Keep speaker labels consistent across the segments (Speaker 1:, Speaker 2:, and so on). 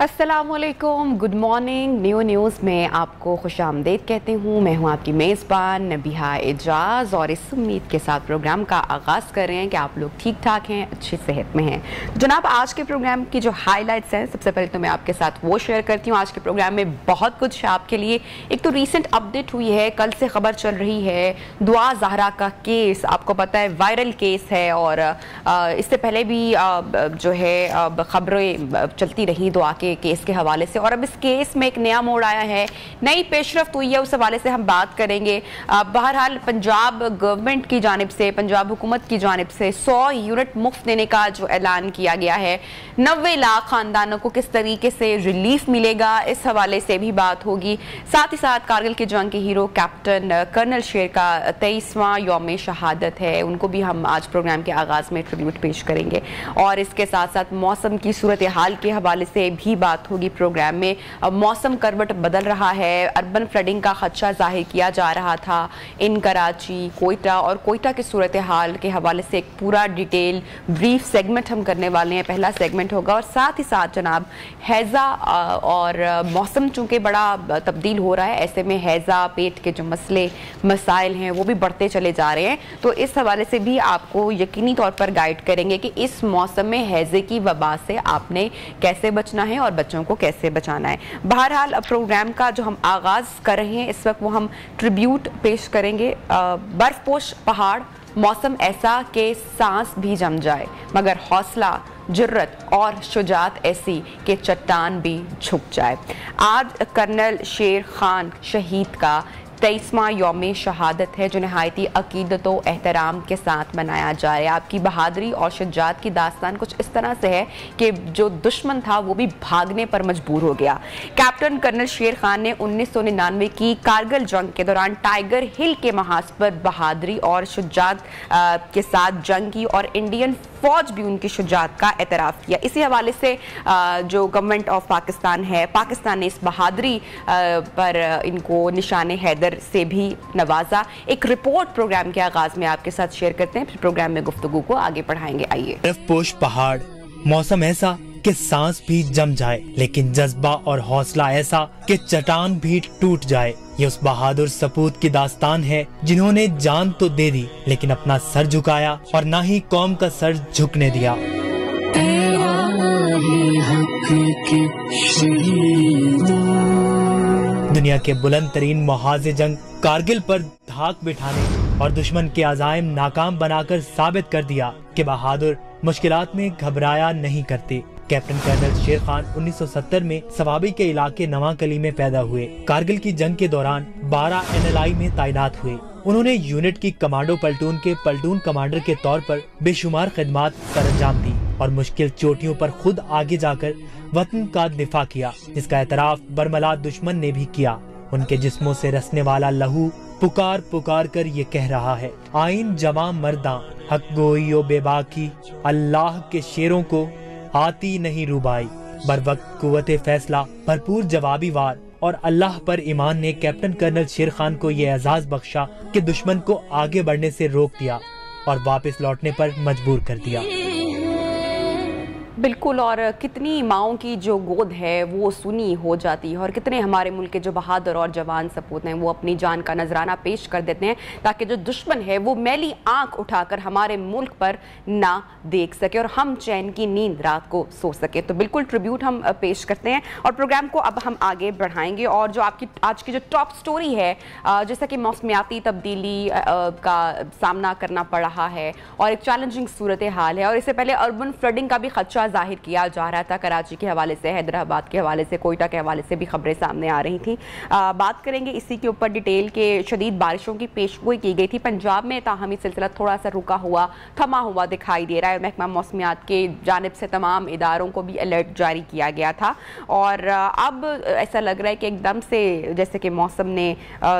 Speaker 1: अस्सलामुअलैकुम, good morning. News में आपको खुशामदीद कहती हूँ। मैं हूँ आपकी मेज़बान नबिहा एजाज और इस उम्मीद के साथ प्रोग्राम का आगाज़ कर रहे हैं कि आप लोग ठीक ठाक हैं, अच्छी सेहत में हैं। जनाब, आज के प्रोग्राम की जो हाइलाइट्स हैं, सबसे पहले तो मैं आपके साथ वो शेयर करती हूँ। आज के प्रोग्राम में बहुत कुछ है आपके लिए। एक तो रिसेंट अपडेट हुई है, कल से खबर चल रही है दुआ ज़हरा का केस, आपको पता है वायरल केस है और इससे पहले भी जो है खबरें चलती रही दुआ के केस के हवाले से, और अब इस केस में एक नया मोड़ आया है, नई पेशरफ्त हुई है, उस हवाले से हम बात करेंगे। बहरहाल पंजाब गवर्नमेंट की जानिब से, पंजाब हुकूमत की जानिब से 100 यूनिट मुफ्त देने का जो ऐलान किया गया है, 90 लाख खानदानों को किस तरीके से रिलीफ मिलेगा, इस हवाले से भी बात होगी। साथ ही साथ कारगिल की जंग के हीरो कैप्टन कर्नल शेर का 23वां यौम शहादत है, उनको भी हम आज प्रोग्राम के आगाज में ट्रिब्यूट पेश करेंगे। और इसके साथ साथ मौसम की सूरत हाल के हवाले से भी बात होगी प्रोग्राम में। मौसम करवट बदल रहा है, अर्बन फ्लडिंग का खदशा जाहिर किया जा रहा था इन कराची, कोयटा और कोयटा की सूरत हाल के हवाले से एक पूरा डिटेल ब्रीफ सेगमेंट हम करने वाले हैं। पहला सेगमेंट होगा। और साथ ही साथ जनाब हैज़ा और मौसम चूँकि बड़ा तब्दील हो रहा है, ऐसे में हैज़ा, पेट के जो मसले मसाइल हैं वो भी बढ़ते चले जा रहे हैं, तो इस हवाले से भी आपको यकीनी तौर पर गाइड करेंगे कि इस मौसम में हैज़े की वबा से आपने कैसे बचना है और बच्चों को कैसे बचाना है। बहरहाल प्रोग्राम का जो हम आगाज़ कर रहे हैं इस वक्त, वो हम ट्रिब्यूट पेश करेंगे। बर्फपोश पहाड़, मौसम ऐसा कि सांस भी जम जाए, मगर हौसला, जुर्रत और शुजात ऐसी कि चट्टान भी झुक जाए। आज कर्नल शेर खान शहीद का 23वां यौम शहादत है, जो नहायती अकीदत व एहतराम के साथ मनाया जा रहा है। आपकी बहादुरी और शुजात की दास्तान कुछ इस तरह से है कि जो दुश्मन था वो भी भागने पर मजबूर हो गया। कैप्टन कर्नल शेर खान ने 1999 की कारगिल जंग के दौरान टाइगर हिल के महाज पर बहादुरी और शुजात के साथ जंग की और इंडियन फौज भी उनकी शुजात का एतराफ़ किया। इसी हवाले से जो गवर्नमेंट ऑफ पाकिस्तान है, पाकिस्तान ने इस बहादुरी पर इनको निशाने हैदर से भी नवाजा। एक रिपोर्ट प्रोग्राम के आगाज में आपके साथ शेयर करते हैं, फिर प्रोग्राम में गुफ्तगू को आगे बढ़ाएंगे। आइए।
Speaker 2: बर्फपोश पहाड़, मौसम ऐसा कि सांस भी जम जाए, लेकिन जज्बा और हौसला ऐसा कि चट्टान भी टूट जाए। ये उस बहादुर सपूत की दास्तान है जिन्होंने जान तो दे दी लेकिन अपना सर झुकाया और ना ही कौम का सर झुकने दिया। दुनिया के बुलंद तरीन मुहाज़े जंग कारगिल पर धाक बिठाने और दुश्मन के अज़ाइम नाकाम बनाकर साबित कर दिया कि बहादुर मुश्किलात में घबराया नहीं करते। कैप्टन कर्नल शेर खान 1970 में सवाबी के इलाके नवाकली में पैदा हुए। कारगिल की जंग के दौरान 12 NLI में तैनात हुए। उन्होंने यूनिट की कमांडो प्लटून के प्लटून कमांडर के तौर पर बेशुमार खिदमात सरअंजाम दी और मुश्किल चोटियों पर खुद आगे जाकर वतन का दिफा किया, जिसका एतराफ बरमला दुश्मन ने भी किया। उनके जिस्मों से रसने वाला लहू पुकार पुकार कर ये कह रहा है, आइन जवा मर्दा हक गोइयो बेबाकी, अल्लाह के शेरों को आती नहीं रुबाई। बर वक्त कुव्वते फैसला, भरपूर जवाबी वार और अल्लाह पर ईमान ने कैप्टन कर्नल शेर खान को ये एजाज बख्शा कि दुश्मन को आगे बढ़ने से रोक दिया और वापस लौटने पर मजबूर कर दिया।
Speaker 1: बिल्कुल, और कितनी माओं की जो गोद है वो सुनी हो जाती है और कितने हमारे मुल्क के जो बहादुर और जवान सपूत हैं वो अपनी जान का नजराना पेश कर देते हैं ताकि जो दुश्मन है वो मैली आंख उठाकर हमारे मुल्क पर ना देख सके और हम चैन की नींद रात को सो सके। तो बिल्कुल ट्रिब्यूट हम पेश करते हैं और प्रोग्राम को अब हम आगे बढ़ाएंगे। और जो आपकी आज की जो टॉप स्टोरी है, जैसा कि मौसमियाती तब्दीली का सामना करना पड़ रहा है और एक चैलेंजिंग सूरत हाल है, और इससे पहले अर्बन फ्लडिंग का भी खदशा जाहिर किया जा रहा था। कराची के हवाले से, हैदराबाद के हवाले से, कोयटा के हवाले से भी खबरें सामने आ रही थी। बात करेंगे इसी के ऊपर डिटेल के। शदीद बारिशों की पेशगोई की गई थी पंजाब में, ताहमी सिलसिला थोड़ा सा रुका हुआ, थमा हुआ दिखाई दे रहा है। महकमा मौसमियात के जानिब से तमाम इदारों को भी अलर्ट जारी किया गया था और अब ऐसा लग रहा है कि एकदम से जैसे कि मौसम ने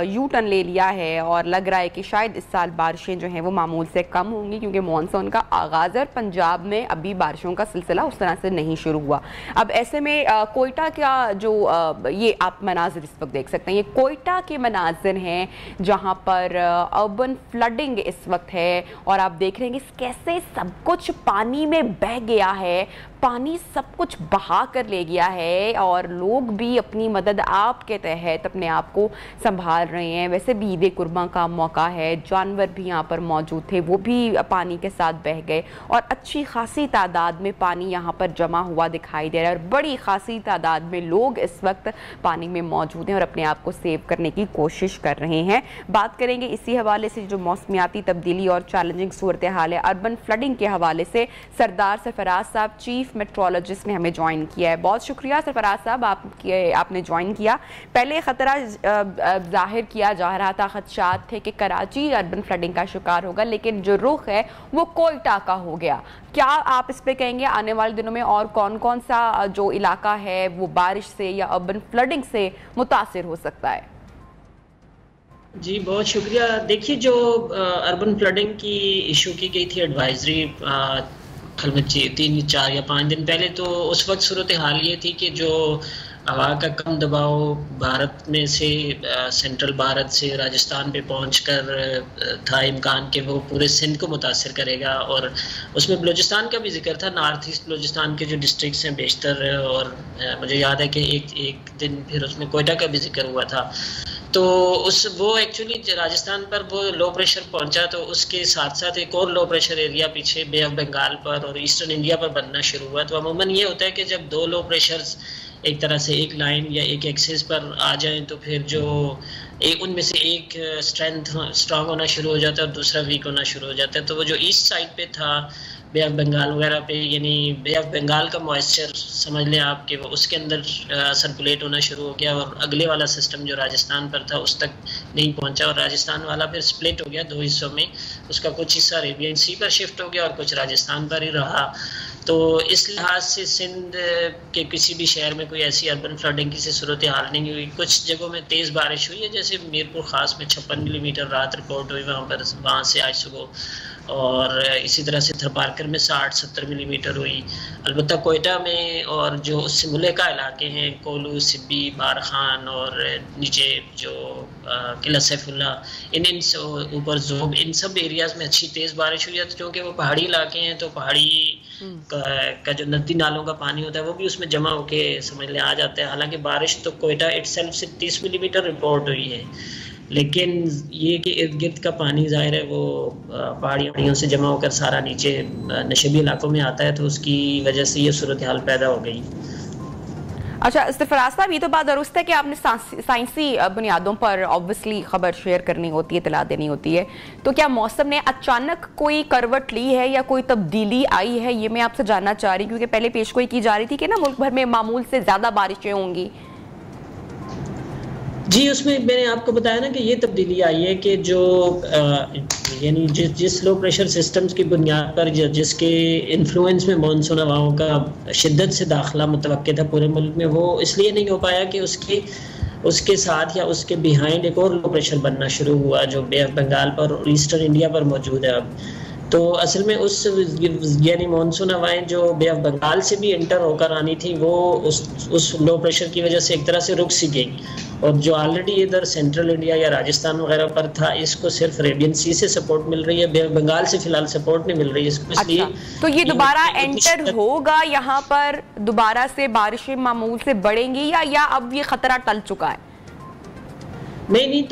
Speaker 1: यू टर्न ले लिया है और लग रहा है कि शायद इस साल बारिशें जो हैं वो मामूल से कम होंगी, क्योंकि मानसून का आगाज़ है और पंजाब में अभी बारिशों का सिलसिला उस तरह से नहीं शुरू हुआ। अब ऐसे में कोयटा का जो ये आप मनाजिर इस वक्त देख सकते हैं, ये कोयटा के मनाजिर हैं जहां पर अर्बन फ्लडिंग इस वक्त है और आप देख रहे हैं कि कैसे सब कुछ पानी में बह गया है। पानी सब कुछ बहा कर ले गया है और लोग भी अपनी मदद आप के तहत अपने आप को संभाल रहे हैं। वैसे भी ईद कुर्बान का मौका है, जानवर भी यहाँ पर मौजूद थे, वो भी पानी के साथ बह गए और अच्छी खासी तादाद में पानी यहाँ पर जमा हुआ दिखाई दे रहा है और बड़ी खासी तादाद में लोग इस वक्त पानी में मौजूद हैं और अपने आप को सेव करने की कोशिश कर रहे हैं। बात करेंगे इसी हवाले से जो मौसमियाती तब्दीली और चैलेंजिंग सूरत हाल है अर्बन फ्लडिंग के हवाले से। सरदार सरफराज साहब चीफ मेट्रोलॉजिस्ट ने हमें ज्वाइन किया है। बहुत शुक्रिया सरफराज साहब आपने ज्वाइन किया। पहले खतरा जाहिर किया जा रहा था, खदशात थे कि कराची अर्बन फ्लडिंग का शिकार होगा, लेकिन जो रुख है वो कोयटा का हो गया। क्या आप इस पे कहेंगे आने वाले दिनों में और कौन कौन सा जो इलाका है वो बारिश से या अर्बन फ्लडिंग से मुतासिर हो सकता है?
Speaker 3: जी बहुत शुक्रिया। देखिए, जो अर्बन फ्लडिंग की इशू की गई थी एडवाइजरी कल 3, 4 या 5 दिन पहले, तो उस वक्त सूरत हाल ये थी कि जो हवा का कम दबाव भारत में से सेंट्रल भारत से राजस्थान पे पहुंचकर था इम्कान के वो पूरे सिंध को मुतासर करेगा। और उसमें बलूचिस्तान का भी जिक्र था, नॉर्थ ईस्ट बलूचिस्तान के जो डिस्ट्रिक्ट्स हैं बेशतर, और मुझे याद है कि एक दिन फिर उसमें कोयटा का भी जिक्र हुआ था। तो वो एक्चुअली राजस्थान पर वो लो प्रेशर पहुंचा, तो उसके साथ साथ एक और लो प्रेशर एरिया पीछे बे ऑफ बंगाल पर और ईस्टर्न इंडिया पर बनना शुरू हुआ। तो अमूमन ये होता है कि जब दो लो प्रेशर्स एक तरह से एक लाइन या एक एक्सिस पर आ जाएं तो फिर जो उनमें से एक स्ट्रांग होना शुरू हो जाता है और दूसरा वीक होना शुरू हो जाता है। तो वो जो ईस्ट साइड पे था बे ऑफ बंगाल वगैरह पे, यानी बे ऑफ बंगाल का मॉइस्चर समझ लें आप कि वो उसके अंदर सर्कुलेट होना शुरू हो गया और अगले वाला सिस्टम जो राजस्थान पर था उस तक नहीं पहुंचा और राजस्थान वाला फिर स्प्लिट हो गया 2 हिस्सों में। उसका कुछ हिस्सा अरेबियन सी पर शिफ्ट हो गया और कुछ राजस्थान पर ही रहा। तो इस लिहाज से सिंध के किसी भी शहर में कोई ऐसी अर्बन फ्लडिंग की सूरत हाल नहीं हुई। कुछ जगहों में तेज़ बारिश हुई है, जैसे मीरपुर ख़ास में 56 मिलीमीटर रात रिकॉर्ड हुई वहाँ से आज सुबह, और इसी तरह से थरपारकर में 60-70 मिलीमीटर हुई। अलबत्ता कोयटा में और जो उससे मुल्क का इलाके हैं कोलू, सिब्बी, बारखान और नीचे जो किला सैफुल्ला, इन ऊपर जोब, इन सब एरियाज़ में अच्छी तेज़ बारिश हुई है। क्योंकि वो पहाड़ी इलाके हैं तो पहाड़ी का जो नदी नालों का पानी होता है वो भी उसमें जमा होके समझ ले आ जाता है। हालांकि बारिश तो कोयटा इटसेल्फ से 30 मिलीमीटर रिपोर्ट हुई है, लेकिन ये कि इर्द गिर्द का पानी ज़ाहिर है वो पहाड़ियों से जमा होकर सारा नीचे नशेबी इलाकों में आता है, तो उसकी वजह से ये सूरत हाल पैदा हो गई।
Speaker 1: अच्छा सरफराज साहब, ये तो बात दुरुस्त है कि आपने साइंसी बुनियादों पर ऑब्वियसली खबर शेयर करनी होती है, इतला देनी होती है। तो क्या मौसम ने अचानक कोई करवट ली है या कोई तब्दीली आई है, ये मैं आपसे जानना चाह रही हूँ, क्योंकि पहले पेशगोई की जा रही थी कि ना मुल्क भर में मामूल से ज़्यादा बारिशें होंगी।
Speaker 3: जी, उसमें मैंने आपको बताया ना कि ये तब्दीली आई है कि जो यानी जिस लो प्रेशर सिस्टम्स की बुनियाद पर जिसके इन्फ्लुएंस में मानसून हवाओं का शिद्दत से दाखिला मुतवक्किल था पूरे मुल्क में, वो इसलिए नहीं हो पाया कि उसके साथ या उसके बिहाइंड एक और लो प्रेशर बनना शुरू हुआ जो बे ऑफ बंगाल पर और ईस्टर्न इंडिया पर मौजूद है अब। तो असल में उस यानी मानसून हवाएं जो बे ऑफ बंगाल से भी इंटर होकर आनी थी वो उस लो प्रेशर की वजह से एक तरह से रुक सी गई, और जो ऑलरेडी इधर सेंट्रल इंडिया या राजस्थान वगैरह पर था इसको सिर्फ अरेबियन सी से सपोर्ट मिल रही है, बे ऑफ बंगाल से फिलहाल सपोर्ट नहीं मिल रही है। इसलिए
Speaker 1: तो ये दोबारा एंटर होगा यहाँ पर, दोबारा से बारिशें मामूल से बढ़ेंगी या अब ये खतरा टल चुका है?
Speaker 3: नहीं,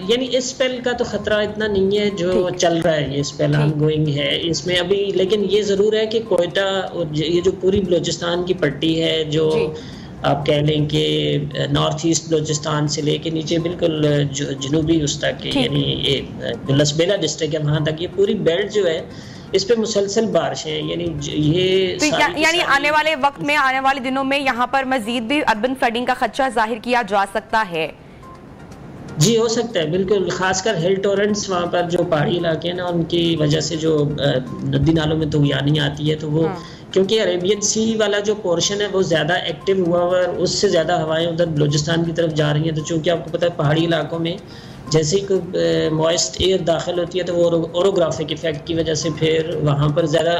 Speaker 3: यानी इस स्पेल का तो खतरा इतना नहीं है जो चल रहा है, ये स्पेल ऑनगोइंग है इसमें अभी। लेकिन ये जरूर है कि कोयटा और ये जो पूरी बलूचिस्तान की पट्टी है, जो आप कह लें कि नॉर्थ ईस्ट बलूचिस्तान से लेके नीचे बिल्कुल जनूबी उस तक, यानी ये लसबेला डिस्ट्रिक्ट है वहाँ तक, ये पूरी बेल्ट जो है इस पे मुसलसल बारिशें हैं। यानी ये
Speaker 1: तो यानी आने वाले वक्त में, आने वाले दिनों में यहाँ पर मजीद भी अर्बन फ्लडिंग का खदशा जाहिर किया जा सकता है?
Speaker 3: जी हो सकता है, बिल्कुल। खासकर हिल टोरेंट्स वहाँ पर जो पहाड़ी इलाके हैं ना, उनकी वजह से जो नदी नालों में तूफानी आती है, तो वो क्योंकि अरेबियन सी वाला जो पोर्शन है वो ज़्यादा एक्टिव हुआ हुआ है, उससे ज़्यादा हवाएं उधर बलूचिस्तान की तरफ जा रही हैं। तो चूँकि आपको पता है पहाड़ी इलाकों में जैसे ही कोई मॉइस्ट एयर दाखिल होती है तो वो ओरोग्राफिक इफेक्ट की वजह से फिर वहाँ पर ज़्यादा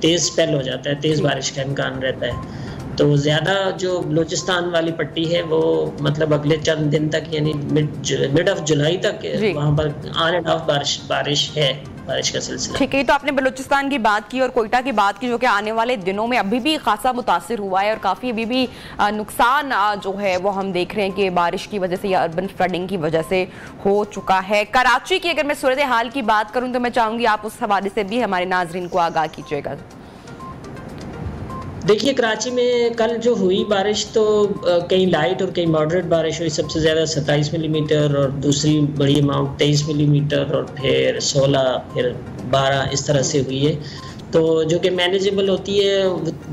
Speaker 3: तेज़ स्पेल हो जाता है, तेज़ बारिश का इम्कान रहता है। तो ज़्यादा जो बलूचिस्तान वाली पट्टी है वो मतलब अगले चंद दिन तक, यानी मिड ऑफ जुलाई तक वहाँ पर ऑन एंड ऑफ बारिश है। बारिश का सिलसिला।
Speaker 1: ठीक है, तो आपने बलूचिस्तान की बात की और कोयटा की बात की, जो कि आने वाले दिनों में अभी भी खासा मुतासिर हुआ है और काफ़ी अभी भी नुकसान जो है वो हम देख रहे हैं कि बारिश की वजह से या अर्बन फ्लडिंग की वजह से हो चुका है। कराची की अगर मैं सूरत हाल की बात करूं तो मैं चाहूँगी आप उस हवाले से भी हमारे नाजरीन को आगाह कीजिएगा।
Speaker 3: देखिए, कराची में कल जो हुई बारिश तो कहीं लाइट और कहीं मॉडरेट बारिश हुई। सबसे ज़्यादा 27 मिलीमीटर और दूसरी बड़ी अमाउंट 23 मिलीमीटर और फिर 16 फिर 12 इस तरह से हुई है, तो जो कि मैनेजेबल होती है।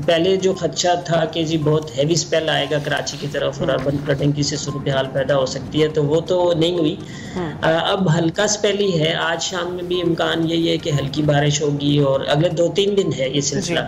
Speaker 3: पहले जो खदशा था कि जी बहुत हैवी स्पेल आएगा कराची की तरफ और अर्बन फ्लडिंग की से सूरत हाल पैदा हो सकती है, तो वो तो नहीं हुई। अब हल्का स्पेल ही है। आज शाम में भी इम्कान यही है कि हल्की बारिश होगी और अगले 2-3 दिन है ये सिलसिला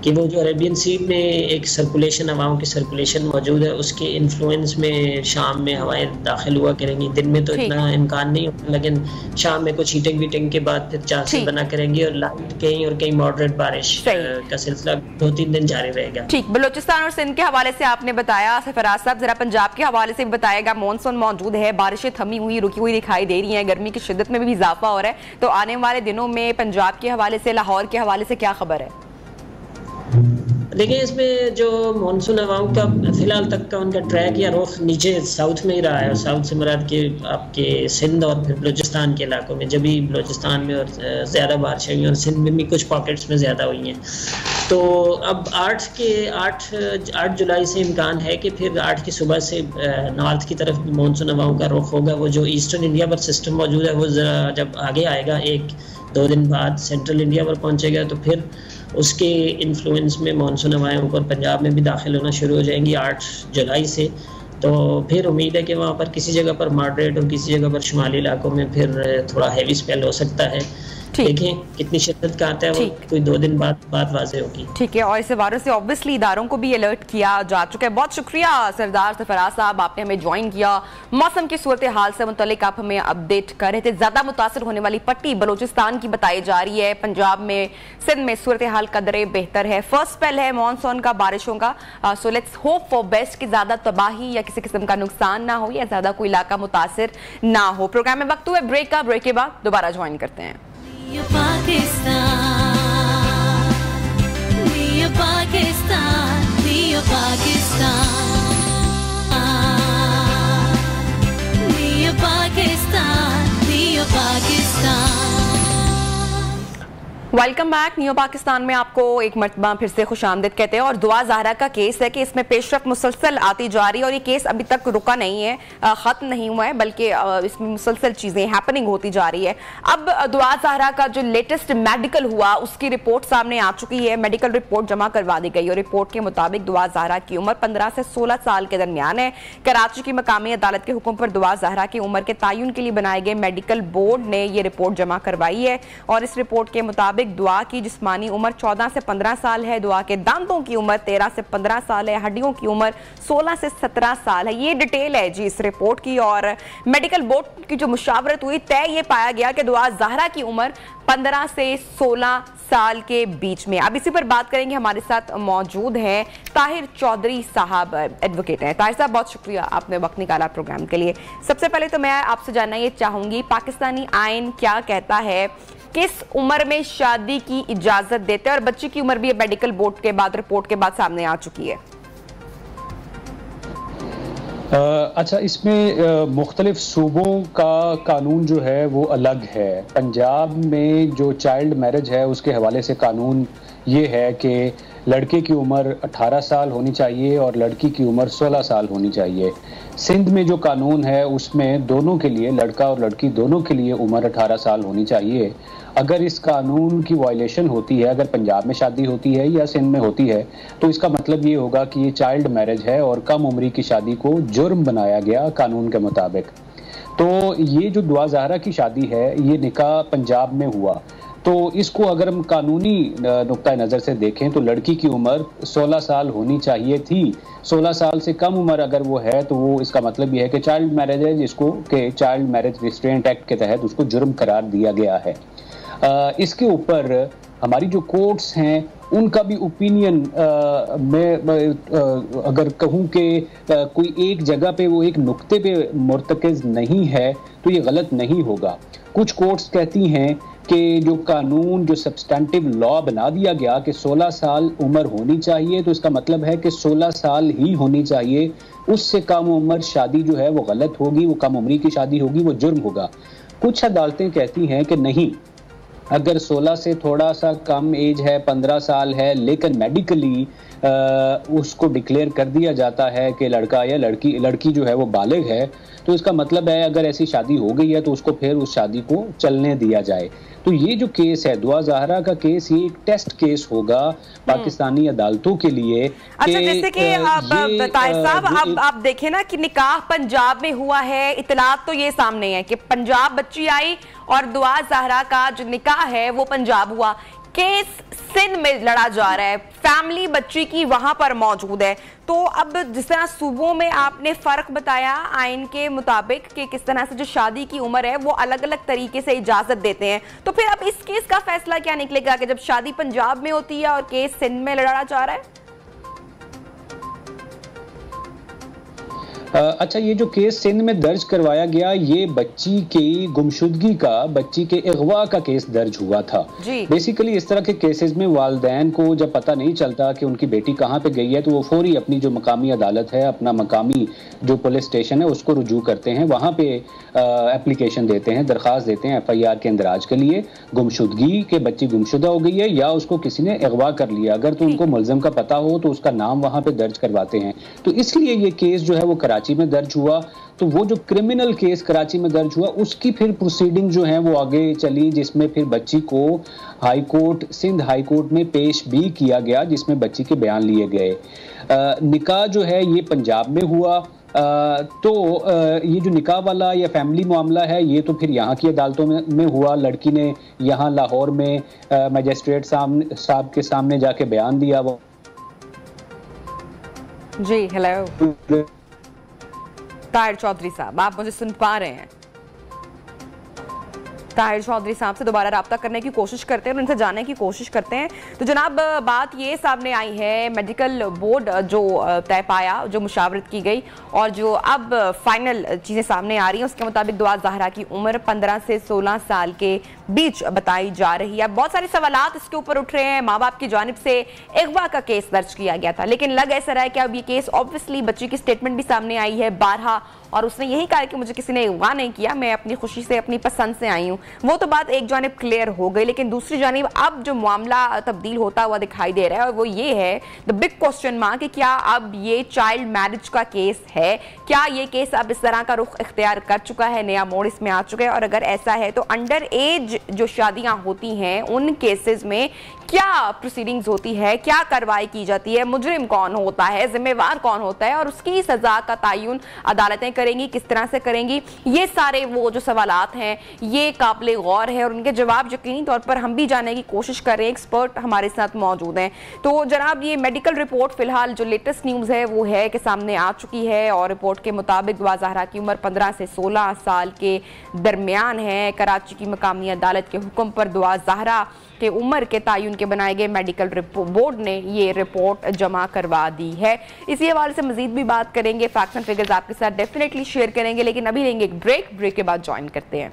Speaker 3: कि वो जो अरेबियन सी में एक सर्कुलेशन, हवाओं की सर्कुलेशन मौजूद है, उसके इन्फ्लुएंस में शाम में हवाएं दाखिल हुआ करेंगी। दिन में तो इतना इम्कान नहीं होता, लेकिन शाम में कुछ हीटिंग वीटिंग के बाद फिर चांसेस बना करेंगी और लाइट कहीं और कहीं मॉडरेट बारिश का सिलसिला 2-3 दिन जारी रहेगा।
Speaker 1: ठीक, बलूचिस्तान और सिंध के हवाले से आपने बताया। सरफराज साहब, जरा पंजाब के हवाले से भी बताएगा। मॉनसून मौजूद है, बारिशें थमी हुई रुकी हुई दिखाई दे रही हैं, गर्मी की शिद्दत में भी इजाफा हो रहा है, तो आने वाले दिनों में पंजाब के हवाले से, लाहौर के हवाले से क्या खबर है?
Speaker 3: देखिए, इसमें जो मानसून हवाओं का फिलहाल तक का उनका ट्रैक या रुख नीचे साउथ में ही रहा है, और साउथ से मुराद के आपके सिंध और फिर बलूचिस्तान के इलाकों में, जब भी बलूचिस्तान में और ज़्यादा बारिशें हुई और सिंध में भी कुछ पॉकेट्स में ज़्यादा हुई हैं। तो अब 8 जुलाई से इम्कान है कि फिर 8 की सुबह से नॉर्थ की तरफ मानसून हवाओं का रुख होगा। वो जो ईस्टर्न इंडिया पर सिस्टम मौजूद है वो ज़रा जब आगे आएगा 1-2 दिन बाद सेंट्रल इंडिया पर पहुँचेगा, तो फिर उसके इन्फ्लुएंस में मानसून हवाएं ऊपर पंजाब में भी दाखिल होना शुरू हो जाएंगी 8 जुलाई से। तो फिर उम्मीद है कि वहाँ पर किसी जगह पर मॉडरेट और किसी जगह पर शुमाली इलाकों में फिर थोड़ा हैवी स्पेल हो सकता है। देखें कितनी शिद्दत का आता है, वो कोई 2 दिन बाद बात वाज़ेह होगी।
Speaker 1: ठीक है, और इस हवाले से ऑब्वियसली इदारों को भी अलर्ट किया जा चुका है। बहुत शुक्रिया सरदार सरफराज साहब, आपने हमें ज्वाइन किया। मौसम की सूरत हाल से मुतल्लिक आप हमें अपडेट कर रहे थे। ज्यादा मुतासर होने वाली पट्टी बलूचिस्तान की बताई जा रही है। पंजाब में, सिंध में सूरत हाल कदरे बेहतर है। फर्स्ट स्पेल है मानसून का, बारिशों का, so let's hope for best कि ज्यादा तबाही या किसी किस्म का नुकसान ना हो या ज्यादा कोई इलाका मुतासिर ना हो। प्रोग्राम में वक्त हुआ ब्रेक का, ब्रेक के बाद दोबारा ज्वाइन करते हैं।
Speaker 4: Pakistan, Pakistan, Pakistan, Pakistan, Pakistan।
Speaker 1: Welcome back. New Pakistan में आपको एक मरतबा फिर से खुशामदीद कहते हैं। और दुआ ज़हरा का केस है कि इसमें पेशरफ मुसलसल आती जा रही है और ये केस अभी तक रुका नहीं है, ख़त्म नहीं हुआ है, बल्कि इसमें मुसलसल चीज़ें हैपनिंग होती जा रही है। अब दुआ ज़हरा का जो लेटेस्ट मेडिकल हुआ उसकी रिपोर्ट सामने आ चुकी है। मेडिकल रिपोर्ट जमा करवा दी गई और रिपोर्ट के मुताबिक दुआ ज़हरा की उम्र 15 से 16 साल के दरमियान है। कराची की मकामी अदालत के हुक्म पर दुआ ज़हरा की उम्र के तयन के लिए बनाए गए मेडिकल बोर्ड ने यह रिपोर्ट जमा करवाई है और इस रिपोर्ट के मुताबिक दुआ की जिस्मानी उम्र 14 से 15 साल है। दुआ के दांतों की उम्र 13 से 15 साल है। हड्डियों की उम्र 16 से 17 साल है। ये डिटेल है जी इस रिपोर्ट की। और मेडिकल बोर्ड की जो मुशावरत हुई, तय ये पाया गया कि दुआ ज़हरा की उम्र 15 से 16 साल के बीच में। अब इसी पर बात करेंगे। हमारे साथ मौजूद हैं ताहिर चौधरी साहब, एडवोकेट हैं। ताहिर साहब, बहुत शुक्रिया, आपने वक्त निकाला प्रोग्राम के लिए। सबसे पहले तो मैं आपसे जानना ये चाहूंगी, पाकिस्तानी आइन क्या कहता है, किस उम्र में शादी की इजाजत देते हैं? और बच्ची की उम्र भी मेडिकल बोर्ड के बाद, रिपोर्ट के बाद सामने आ चुकी है।
Speaker 5: अच्छा, इसमें मुख्तलिफ सूबों का कानून जो है वो अलग है। पंजाब में जो चाइल्ड मैरिज है उसके हवाले से कानून ये है कि लड़के की उम्र 18 साल होनी चाहिए और लड़की की उम्र 16 साल होनी चाहिए। सिंध में जो कानून है उसमें दोनों के लिए, लड़का और लड़की दोनों के लिए उम्र 18 साल होनी चाहिए। अगर इस कानून की वायलेशन होती है, अगर पंजाब में शादी होती है या सिंध में होती है, तो इसका मतलब ये होगा कि ये चाइल्ड मैरिज है और कम उम्री की शादी को जुर्म बनाया गया कानून के मुताबिक। तो ये जो दुआ ज़हरा की शादी है, ये निकाह पंजाब में हुआ, तो इसको अगर हम कानूनी नुक्ता नज़र से देखें तो लड़की की उम्र 16 साल होनी चाहिए थी। 16 साल से कम उम्र अगर वो है तो वो इसका मतलब ये है कि चाइल्ड मैरिज है, जिसको कि चाइल्ड मैरिज रिस्ट्रेंट एक्ट के तहत उसको जुर्म करार दिया गया है। इसके ऊपर हमारी जो कोर्ट्स हैं उनका भी ओपिनियन मैं अगर कहूँ कि कोई एक जगह पे, वो एक नुक्ते पे मुर्तकज़ नहीं है तो ये गलत नहीं होगा। कुछ कोर्ट्स कहती हैं कि जो कानून, जो सब्सटेंटिव लॉ बना दिया गया कि 16 साल उम्र होनी चाहिए, तो इसका मतलब है कि 16 साल ही होनी चाहिए। उससे कम उम्र शादी जो है वो गलत होगी, वो कम उम्री की शादी होगी, वो जुर्म होगा। कुछ अदालतें कहती हैं कि नहीं, अगर 16 से थोड़ा सा कम एज है, 15 साल है, लेकिन मेडिकली उसको डिक्लेयर कर दिया जाता है कि लड़का या लड़की जो है वो बालिग है, तो इसका मतलब है अगर ऐसी शादी हो गई है तो उसको फिर उस शादी को चलने दिया जाए। तो ये जो केस है दुआ ज़हरा का केस, ये एक टेस्ट केस होगा पाकिस्तानी अदालतों के लिए।
Speaker 1: अच्छा, जैसे कि ताहिर साहब, आप देखें ना कि निकाह पंजाब में हुआ है, इतलात तो ये सामने है कि पंजाब बच्ची आई और दुआ ज़हरा का जो निकाह है वो पंजाब हुआ। केस सिंध में लड़ा जा रहा है, फैमिली बच्ची की वहां पर मौजूद है। तो अब जिस तरह सूबों में आपने फर्क बताया आइन के मुताबिक कि किस तरह से जो शादी की उम्र है वो अलग अलग तरीके से इजाजत देते हैं, तो फिर अब इस केस का फैसला क्या निकलेगा कि जब शादी पंजाब में होती है और केस सिंध में लड़ा जा रहा है?
Speaker 5: अच्छा, ये जो केस सिंध में दर्ज करवाया गया, ये बच्ची की गुमशुदगी का, बच्ची के अगवा का केस दर्ज हुआ था। बेसिकली इस तरह के केसेस में वालिदैन को जब पता नहीं चलता कि उनकी बेटी कहाँ पे गई है, तो वो फौरी अपनी जो मकामी अदालत है, अपना मकामी जो पुलिस स्टेशन है, उसको रुजू करते हैं, वहाँ पे एप्लीकेशन देते हैं, दरख्वास्त देते हैं FIR के इंदराज के लिए, गुमशुदगी के बच्ची गुमशुदा हो गई है या उसको किसी ने अगवा कर लिया। अगर तो उनको मुलजिम का पता हो तो उसका नाम वहाँ पे दर्ज करवाते हैं। तो इसलिए ये केस जो है वो कराची में दर्ज हुआ। तो वो जो क्रिमिनल केस कराची में दर्ज हुआ, उसकी फिर प्रोसीडिंग जो है वो आगे चली, जिसमें फिर बच्ची को high court, Sindh high court में पेश भी किया गया, जिसमें बच्ची के बयान लिए गए। निकाह जो है ये पंजाब में हुआ। तो ये जो निकाह वाला या फैमिली मामला है, ये तो फिर यहाँ की अदालतों में हुआ। लड़की ने यहाँ लाहौर में मजिस्ट्रेट साहब के सामने जाके बयान दिया। वो
Speaker 1: जी, हेलो ताहिर चौधरी साहब, आप मुझे सुन पा रहे हैं? ताहिर चौधरी साहब से दोबारा रब्ता करने की कोशिश करते हैं और उनसे जानने की कोशिश करते हैं। तो जनाब, बात ये सामने आई है, मेडिकल बोर्ड जो तय पाया, जो मुशावरत की गई और जो अब फाइनल चीज़ें सामने आ रही हैं, उसके मुताबिक दुआ ज़हरा की उम्र 15 से 16 साल के बीच बताई जा रही है। बहुत सारे सवालात इसके ऊपर उठ रहे हैं। माँ बाप की जानिब से अगवा का केस दर्ज किया गया था, लेकिन लग ऐसा रहा है कि अब ये केस, ऑब्वियसली बच्ची की स्टेटमेंट भी सामने आई है 12, और उसने यही कहा कि मुझे किसी ने अगवा नहीं किया, मैं अपनी खुशी से, अपनी पसंद से आई हूँ। वो तो बात एक जानिब क्लियर हो गई, लेकिन दूसरी जानिब अब जो मामला तब्दील होता हुआ दिखाई दे रहा है, और वो ये है द बिग क्वेश्चन मार्क कि क्या अब ये चाइल्ड मैरिज का केस है? क्या ये केस अब इस तरह का रुख इख्तियार कर चुका है, नया मोड़ इसमें आ चुका है? और अगर ऐसा है तो अंडर एज जो शादियां होती हैं उन केसेस में क्या प्रोसीडिंग्स होती है, क्या कार्रवाई की जाती है, मुजरिम कौन होता है, जिम्मेवार कौन होता है, और उसकी सजा का तयन अदालतें करेंगी, किस तरह से करेंगी? ये सारे वो जो सवालात हैं ये काबिल गौर है और उनके जवाब यकीनी तौर पर हम भी जानने की कोशिश कर रहे हैं। एक्सपर्ट हमारे साथ मौजूद हैं। तो जनाब, ये मेडिकल रिपोर्ट फिलहाल जो लेटेस्ट न्यूज़ है वो है कि सामने आ चुकी है और रिपोर्ट के मुताबिक दुआ ज़हरा की उम्र 15 से 16 साल के दरमियान है। कराची की मकामी अदालत के हुक्म पर दुआ ज़हरा के उम्र के तयन के बनाए गए मेडिकल बोर्ड ने ये रिपोर्ट जमा करवा दी है। इसी हवाले से मजीद भी बात करेंगे, फैक्ट्स एंड फिगर्स आपके साथ डेफिनेटली शेयर करेंगे, लेकिन अभी लेंगे एक ब्रेक के बाद ज्वाइन करते हैं।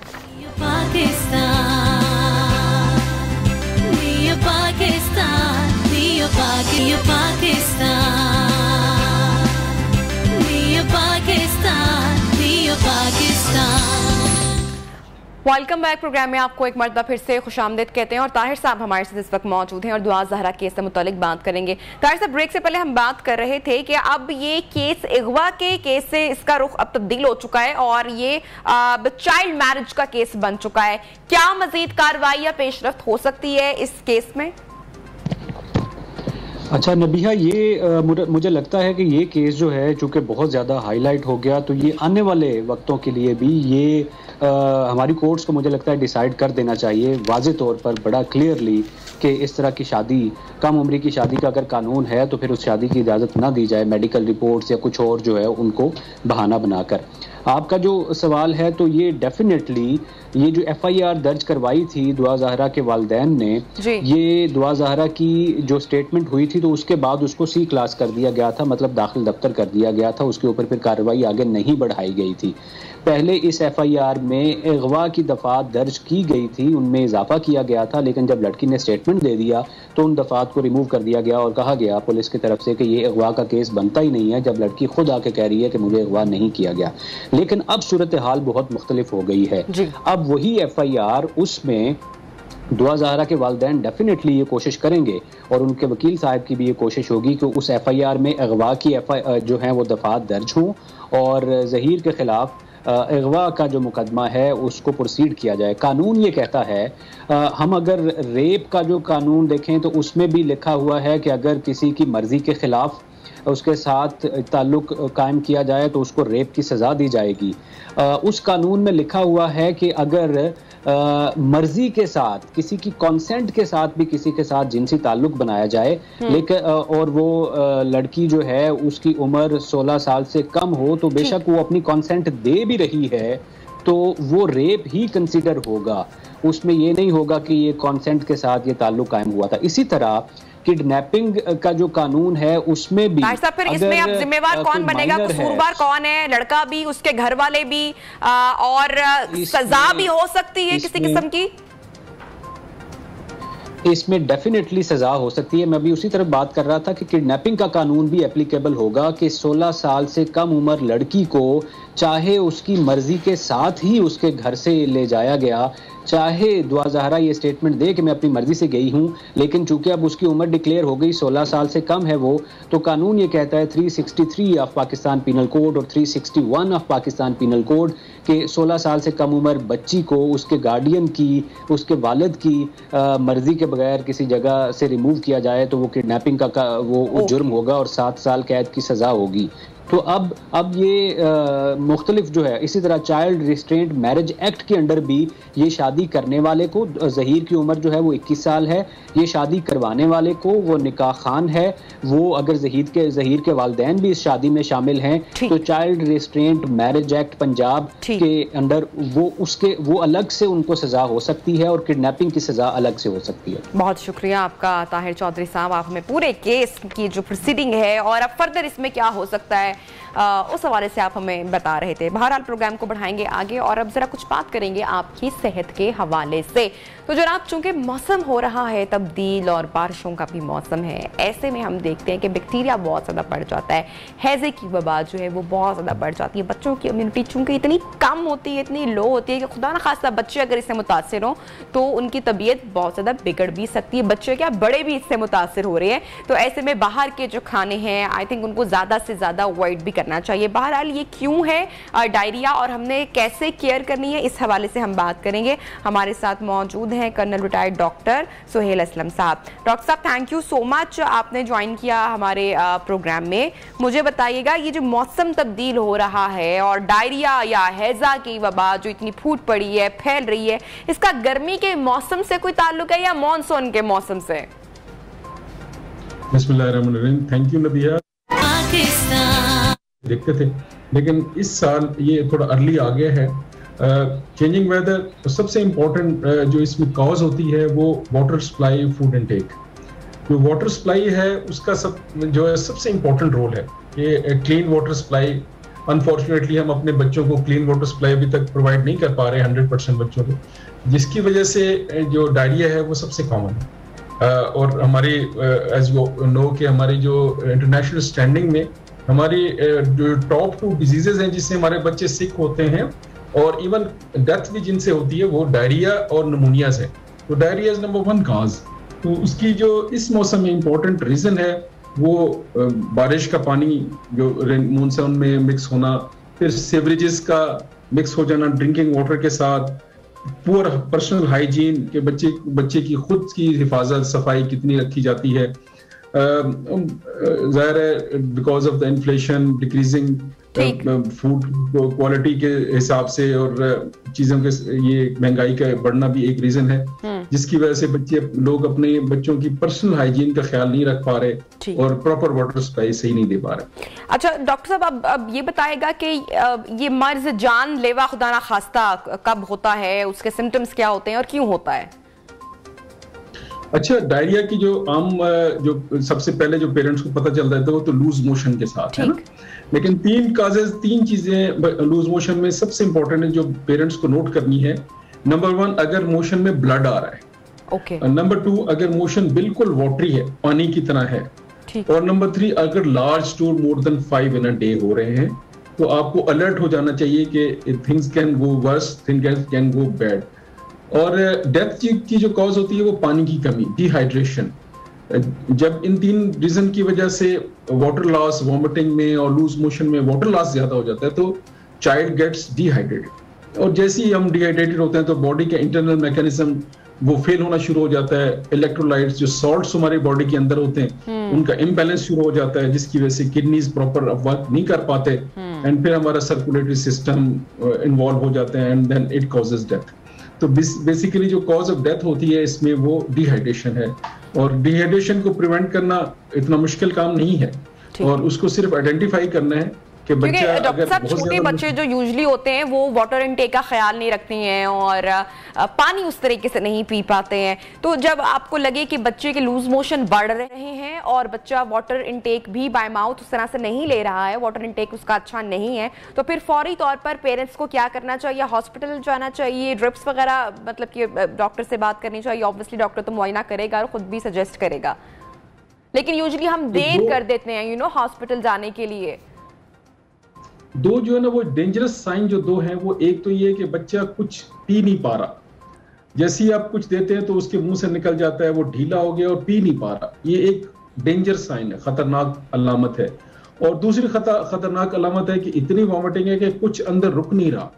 Speaker 1: Welcome back. प्रोग्राम में आपको एक मरतबा फिर से खुशामदीद कहते हैं और ताहिर साहब हमारे साथ इस वक्त मौजूद हैं और दुआ ज़हरा केस से मुतालिक बात करेंगे। ताहिर साहब, ब्रेक से पहले हम बात कर रहे थे कि अब ये केस अगवा के केस से इसका रुख अब तब्दील हो चुका है और ये चाइल्ड मैरिज का केस बन चुका है। क्या मजीद कार्रवाई या पेशरफ्त हो सकती है इस केस में?
Speaker 5: अच्छा नबीहा, ये मुझे लगता है कि ये केस जो है चूँकि बहुत ज़्यादा हाईलाइट हो गया, तो ये आने वाले वक्तों के लिए भी ये हमारी कोर्ट्स को मुझे लगता है डिसाइड कर देना चाहिए वाज़े तौर पर, बड़ा क्लियरली, कि इस तरह की शादी, कम उम्री की शादी का अगर कानून है तो फिर उस शादी की इजाज़त ना दी जाए मेडिकल रिपोर्ट्स या कुछ और जो है उनको बहाना बनाकर। आपका जो सवाल है तो ये डेफिनेटली ये जो FIR दर्ज करवाई थी दुआ ज़हरा के वालिदैन ने, ये दुआ ज़हरा की जो स्टेटमेंट हुई थी तो उसके बाद उसको C क्लास कर दिया गया था, मतलब दाखिल दफ्तर कर दिया गया था, उसके ऊपर फिर कार्रवाई आगे नहीं बढ़ाई गई थी। पहले इस FIR में अगवा की दफ़ात दर्ज की गई थी, उनमें इजाफा किया गया था, लेकिन जब लड़की ने स्टेटमेंट दे दिया तो उन दफ़ात को रिमूव कर दिया गया और कहा गया पुलिस की तरफ से कि ये अगवा का केस बनता ही नहीं है, जब लड़की खुद आके कह रही है कि मुझे अगवा नहीं किया गया। लेकिन अब सूरत हाल बहुत मुख्तलिफ हो गई है। अब वही FIR, उसमें दुआ ज़हरा के वालिदैन डेफिनेटली ये कोशिश करेंगे और उनके वकील साहब की भी ये कोशिश होगी कि उस FIR में अगवा की जो हैं वो दफ़ात दर्ज हों और ज़हीर के ख़िलाफ़ अगवा का जो मुकदमा है उसको प्रोसीड किया जाए। कानून ये कहता है, हम अगर रेप का जो कानून देखें तो उसमें भी लिखा हुआ है कि अगर किसी की मर्ज़ी के ख़िलाफ़ उसके साथ ताल्लुक़ कायम किया जाए तो उसको रेप की सज़ा दी जाएगी। उस कानून में लिखा हुआ है कि अगर मर्जी के साथ, किसी की कंसेंट के साथ भी किसी के साथ जिनसी ताल्लुक बनाया जाए, लेकिन और वो लड़की जो है उसकी उम्र 16 साल से कम हो तो बेशक वो अपनी कंसेंट दे भी रही है तो वो रेप ही कंसीडर होगा, उसमें ये नहीं होगा कि ये कंसेंट के साथ ये ताल्लुक कायम हुआ था। इसी तरह किडनैपिंग का जो कानून है उसमें भी
Speaker 1: फिर इसमें अब जिम्मेवार कौन बनेगा, कसूरवार कौन है, लड़का भी, उसके घर वाले भी, और सजा भी हो सकती है किसी किस्म की?
Speaker 5: इसमें डेफिनेटली सजा हो सकती है। मैं भी उसी तरफ बात कर रहा था कि किडनैपिंग का कानून भी एप्लीकेबल होगा कि 16 साल से कम उम्र लड़की को चाहे उसकी मर्जी के साथ ही उसके घर से ले जाया गया, चाहे दुआ ज़हरा ये स्टेटमेंट दे कि मैं अपनी मर्जी से गई हूं, लेकिन चूंकि अब उसकी उम्र डिक्लेयर हो गई 16 साल से कम है वो, तो कानून ये कहता है 363 ऑफ पाकिस्तान पीनल कोड और 361 ऑफ पाकिस्तान पीनल कोड के 16 साल से कम उम्र बच्ची को उसके गार्डियन की, उसके वालिद की मर्जी के बगैर किसी जगह से रिमूव किया जाए तो वो किडनैपिंग का वो जुर्म होगा और 7 साल कैद की सजा होगी। तो अब ये मुख्तलिफ जो है, इसी तरह चाइल्ड रिस्ट्रेंट मैरिज एक्ट के अंडर भी ये शादी करने वाले को, ज़हीर की उम्र जो है वो 21 साल है, ये शादी करवाने वाले को वो निकाह खान है, वो अगर ज़हीर के वालिदैन भी इस शादी में शामिल हैं तो child restraint marriage act Punjab के अंडर वो अलग से उनको सजा हो सकती है और किडनैपिंग की सजा अलग से हो सकती है।
Speaker 1: बहुत शुक्रिया आपका ताहिर चौधरी साहब, आप हमें पूरे केस की जो प्रोसीडिंग है और अब फर्दर इसमें क्या हो सकता है उस हवाले से आप हमें बता रहे थे। बहरहाल प्रोग्राम को बढ़ाएंगे आगे और अब जरा कुछ बात करेंगे आपकी सेहत के हवाले से। तो जनाब, चूंकि मौसम हो रहा है तब्दील और बारिशों का भी मौसम है, ऐसे में हम देखते हैं कि बैक्टीरिया बहुत ज़्यादा बढ़ जाता है, हैजे की वबा जो है वो बहुत ज़्यादा बढ़ जाती है। बच्चों की इम्यूनिटी चूंकि इतनी कम होती है, इतनी लो होती है कि खुदा न खास्ता बच्चे अगर इससे मुतासिर हों तो उनकी तबीयत बहुत ज़्यादा बिगड़ भी सकती है। बच्चे क्या, बड़े भी इससे मुतासिर हो रहे हैं। तो ऐसे में बाहर के जो खाने हैं आई थिंक उनको ज़्यादा से ज़्यादा अवॉइड भी करना चाहिए। बहरहाल ये क्यों है डायरिया और हमने कैसे केयर करनी है, इस हवाले से हम बात करेंगे। हमारे साथ मौजूद हैं colonel retired doctor Suhail Aslam साहब। डॉक्टर साहब, थैंक यू सो मच, आपने ज्वाइन किया हमारे प्रोग्राम में। मुझे बताइएगा, ये जो मौसम तब्दील हो रहा है और डायरिया या हैजा की वबा जो इतनी फूट पड़ी है, फैल रही है, इसका गर्मी के मौसम से कोई ताल्लुक है या मॉनसून के मौसम से?
Speaker 6: बिस्मिल्लाहिर्रहमानिर्रहीम। थैंक यू नबिया। देखते थे, लेकिन इस साल ये थोड़ा अर्ली आ गया है। चेंजिंग वेदर, सबसे इम्पोर्टेंट जो इसमें कॉज होती है वो वाटर सप्लाई, फूड इनटेक। जो वाटर सप्लाई है उसका जो है सबसे इम्पोर्टेंट रोल है। ये क्लीन वाटर सप्लाई, अनफॉर्चुनेटली हम अपने बच्चों को क्लीन वाटर सप्लाई अभी तक प्रोवाइड नहीं कर पा रहे 100% बच्चों को, जिसकी वजह से जो डायरिया है वो सबसे कॉमन है। और हमारी एज यू नो कि हमारी जो इंटरनेशनल स्टैंडिंग में हमारी जो टॉप 2 डिजीजेज हैं जिससे हमारे बच्चे सिक होते हैं और इवन डेथ भी जिनसे होती है वो डायरिया और निमोनिया से। तो डायरिया इज नंबर 1 काज। तो उसकी जो इस मौसम में इम्पोर्टेंट रीजन है वो बारिश का पानी जो मानसून में मिक्स होना, फिर सेवरेजेस का मिक्स हो जाना ड्रिंकिंग वाटर के साथ, पुअर पर्सनल हाइजीन के बच्चे की खुद की हिफाजत, सफाई कितनी रखी जाती है। ज़ाहिर है because of the inflation, decreasing food quality के हिसाब से और चीज़ों के ये महंगाई का बढ़ना भी एक रीज़न है। जिसकी वजह से लोग अपने बच्चों की पर्सनल हाइजीन का ख्याल नहीं रख पा रहे और प्रॉपर वाटर सप्लाई सही नहीं दे पा रहे।
Speaker 1: अच्छा डॉक्टर साहब, अब ये बताएगा कि ये मर्ज जानलेवा खुदा ना खास्ता कब होता है, उसके सिम्टम्स क्या होते हैं और क्यों होता है?
Speaker 6: अच्छा, डायरिया की जो जो सबसे पहले जो पेरेंट्स को पता चलता है तो वो तो लूज मोशन के साथ है ना, लेकिन 3 चीजें लूज मोशन में सबसे इंपॉर्टेंट है जो पेरेंट्स को नोट करनी है। नंबर 1, अगर मोशन में ब्लड आ रहा है। नंबर 2, अगर मोशन बिल्कुल वाटरी है, पानी की तरह है। और नंबर 3, अगर large tour more than 5 in a day हो रहे हैं तो आपको अलर्ट हो जाना चाहिए कि things can go worse, things can go bad. और डेथ की जो कॉज होती है वो पानी की कमी, डिहाइड्रेशन। जब इन 3 रीजन की वजह से वाटर लॉस, वॉमिटिंग में और लूज मोशन में वाटर लॉस ज्यादा हो जाता है तो चाइल्ड गेट्स डिहाइड्रेटेड। और जैसे ही हम डिहाइड्रेटेड होते हैं तो बॉडी का इंटरनल मैकेनिज्म वो फेल होना शुरू हो जाता है। इलेक्ट्रोलाइट्स, जो सॉल्ट्स हमारी बॉडी के अंदर होते हैं उनका इम्बैलेंस शुरू हो जाता है, जिसकी वजह से किडनीज प्रॉपर वर्क नहीं कर पाते एंड फिर हमारा सर्कुलेटरी सिस्टम इन्वॉल्व हो जाते हैं and then it causes death. तो बेसिकली जो कॉज ऑफ डेथ होती है इसमें वो डिहाइड्रेशन है, और डिहाइड्रेशन को प्रिवेंट करना इतना मुश्किल काम नहीं है और उसको सिर्फ आइडेंटिफाई करना है कि बच्चा,
Speaker 1: डॉक्टर साहब छोटे बच्चे जो यूजुअली होते हैं वो वाटर इनटेक का ख्याल नहीं रखते हैं और पानी उस तरीके से नहीं पी पाते हैं। तो जब आपको लगे कि बच्चे के लूज मोशन बढ़ रहे हैं और बच्चा वाटर इनटेक भी बाय माउथ उस तरह से नहीं ले रहा है, वाटर इनटेक उसका अच्छा नहीं है, तो फिर फौरी तौर पर पेरेंट्स को क्या करना चाहिए? हॉस्पिटल जाना चाहिए, ड्रिप्स वगैरह, मतलब कि डॉक्टर से बात करनी चाहिए? ऑब्वियसली डॉक्टर तो मुआयना करेगा और खुद भी सजेस्ट करेगा, लेकिन यूजुअली हम देर कर देते हैं हॉस्पिटल जाने के लिए।
Speaker 6: दो जो है ना वो डेंजरस साइन जो 2 हैं, वो एक तो ये कि बच्चा कुछ पी नहीं पा रहा, जैसे ही आप कुछ देते हैं तो उसके मुंह से निकल जाता है वो ढीला हो गया और पी नहीं पा रहा। ये एक डेंजर साइन है, खतरनाक अलामत है। और दूसरी खतरनाक अलामत है कि इतनी वॉमिटिंग है कि कुछ अंदर रुक नहीं रहा।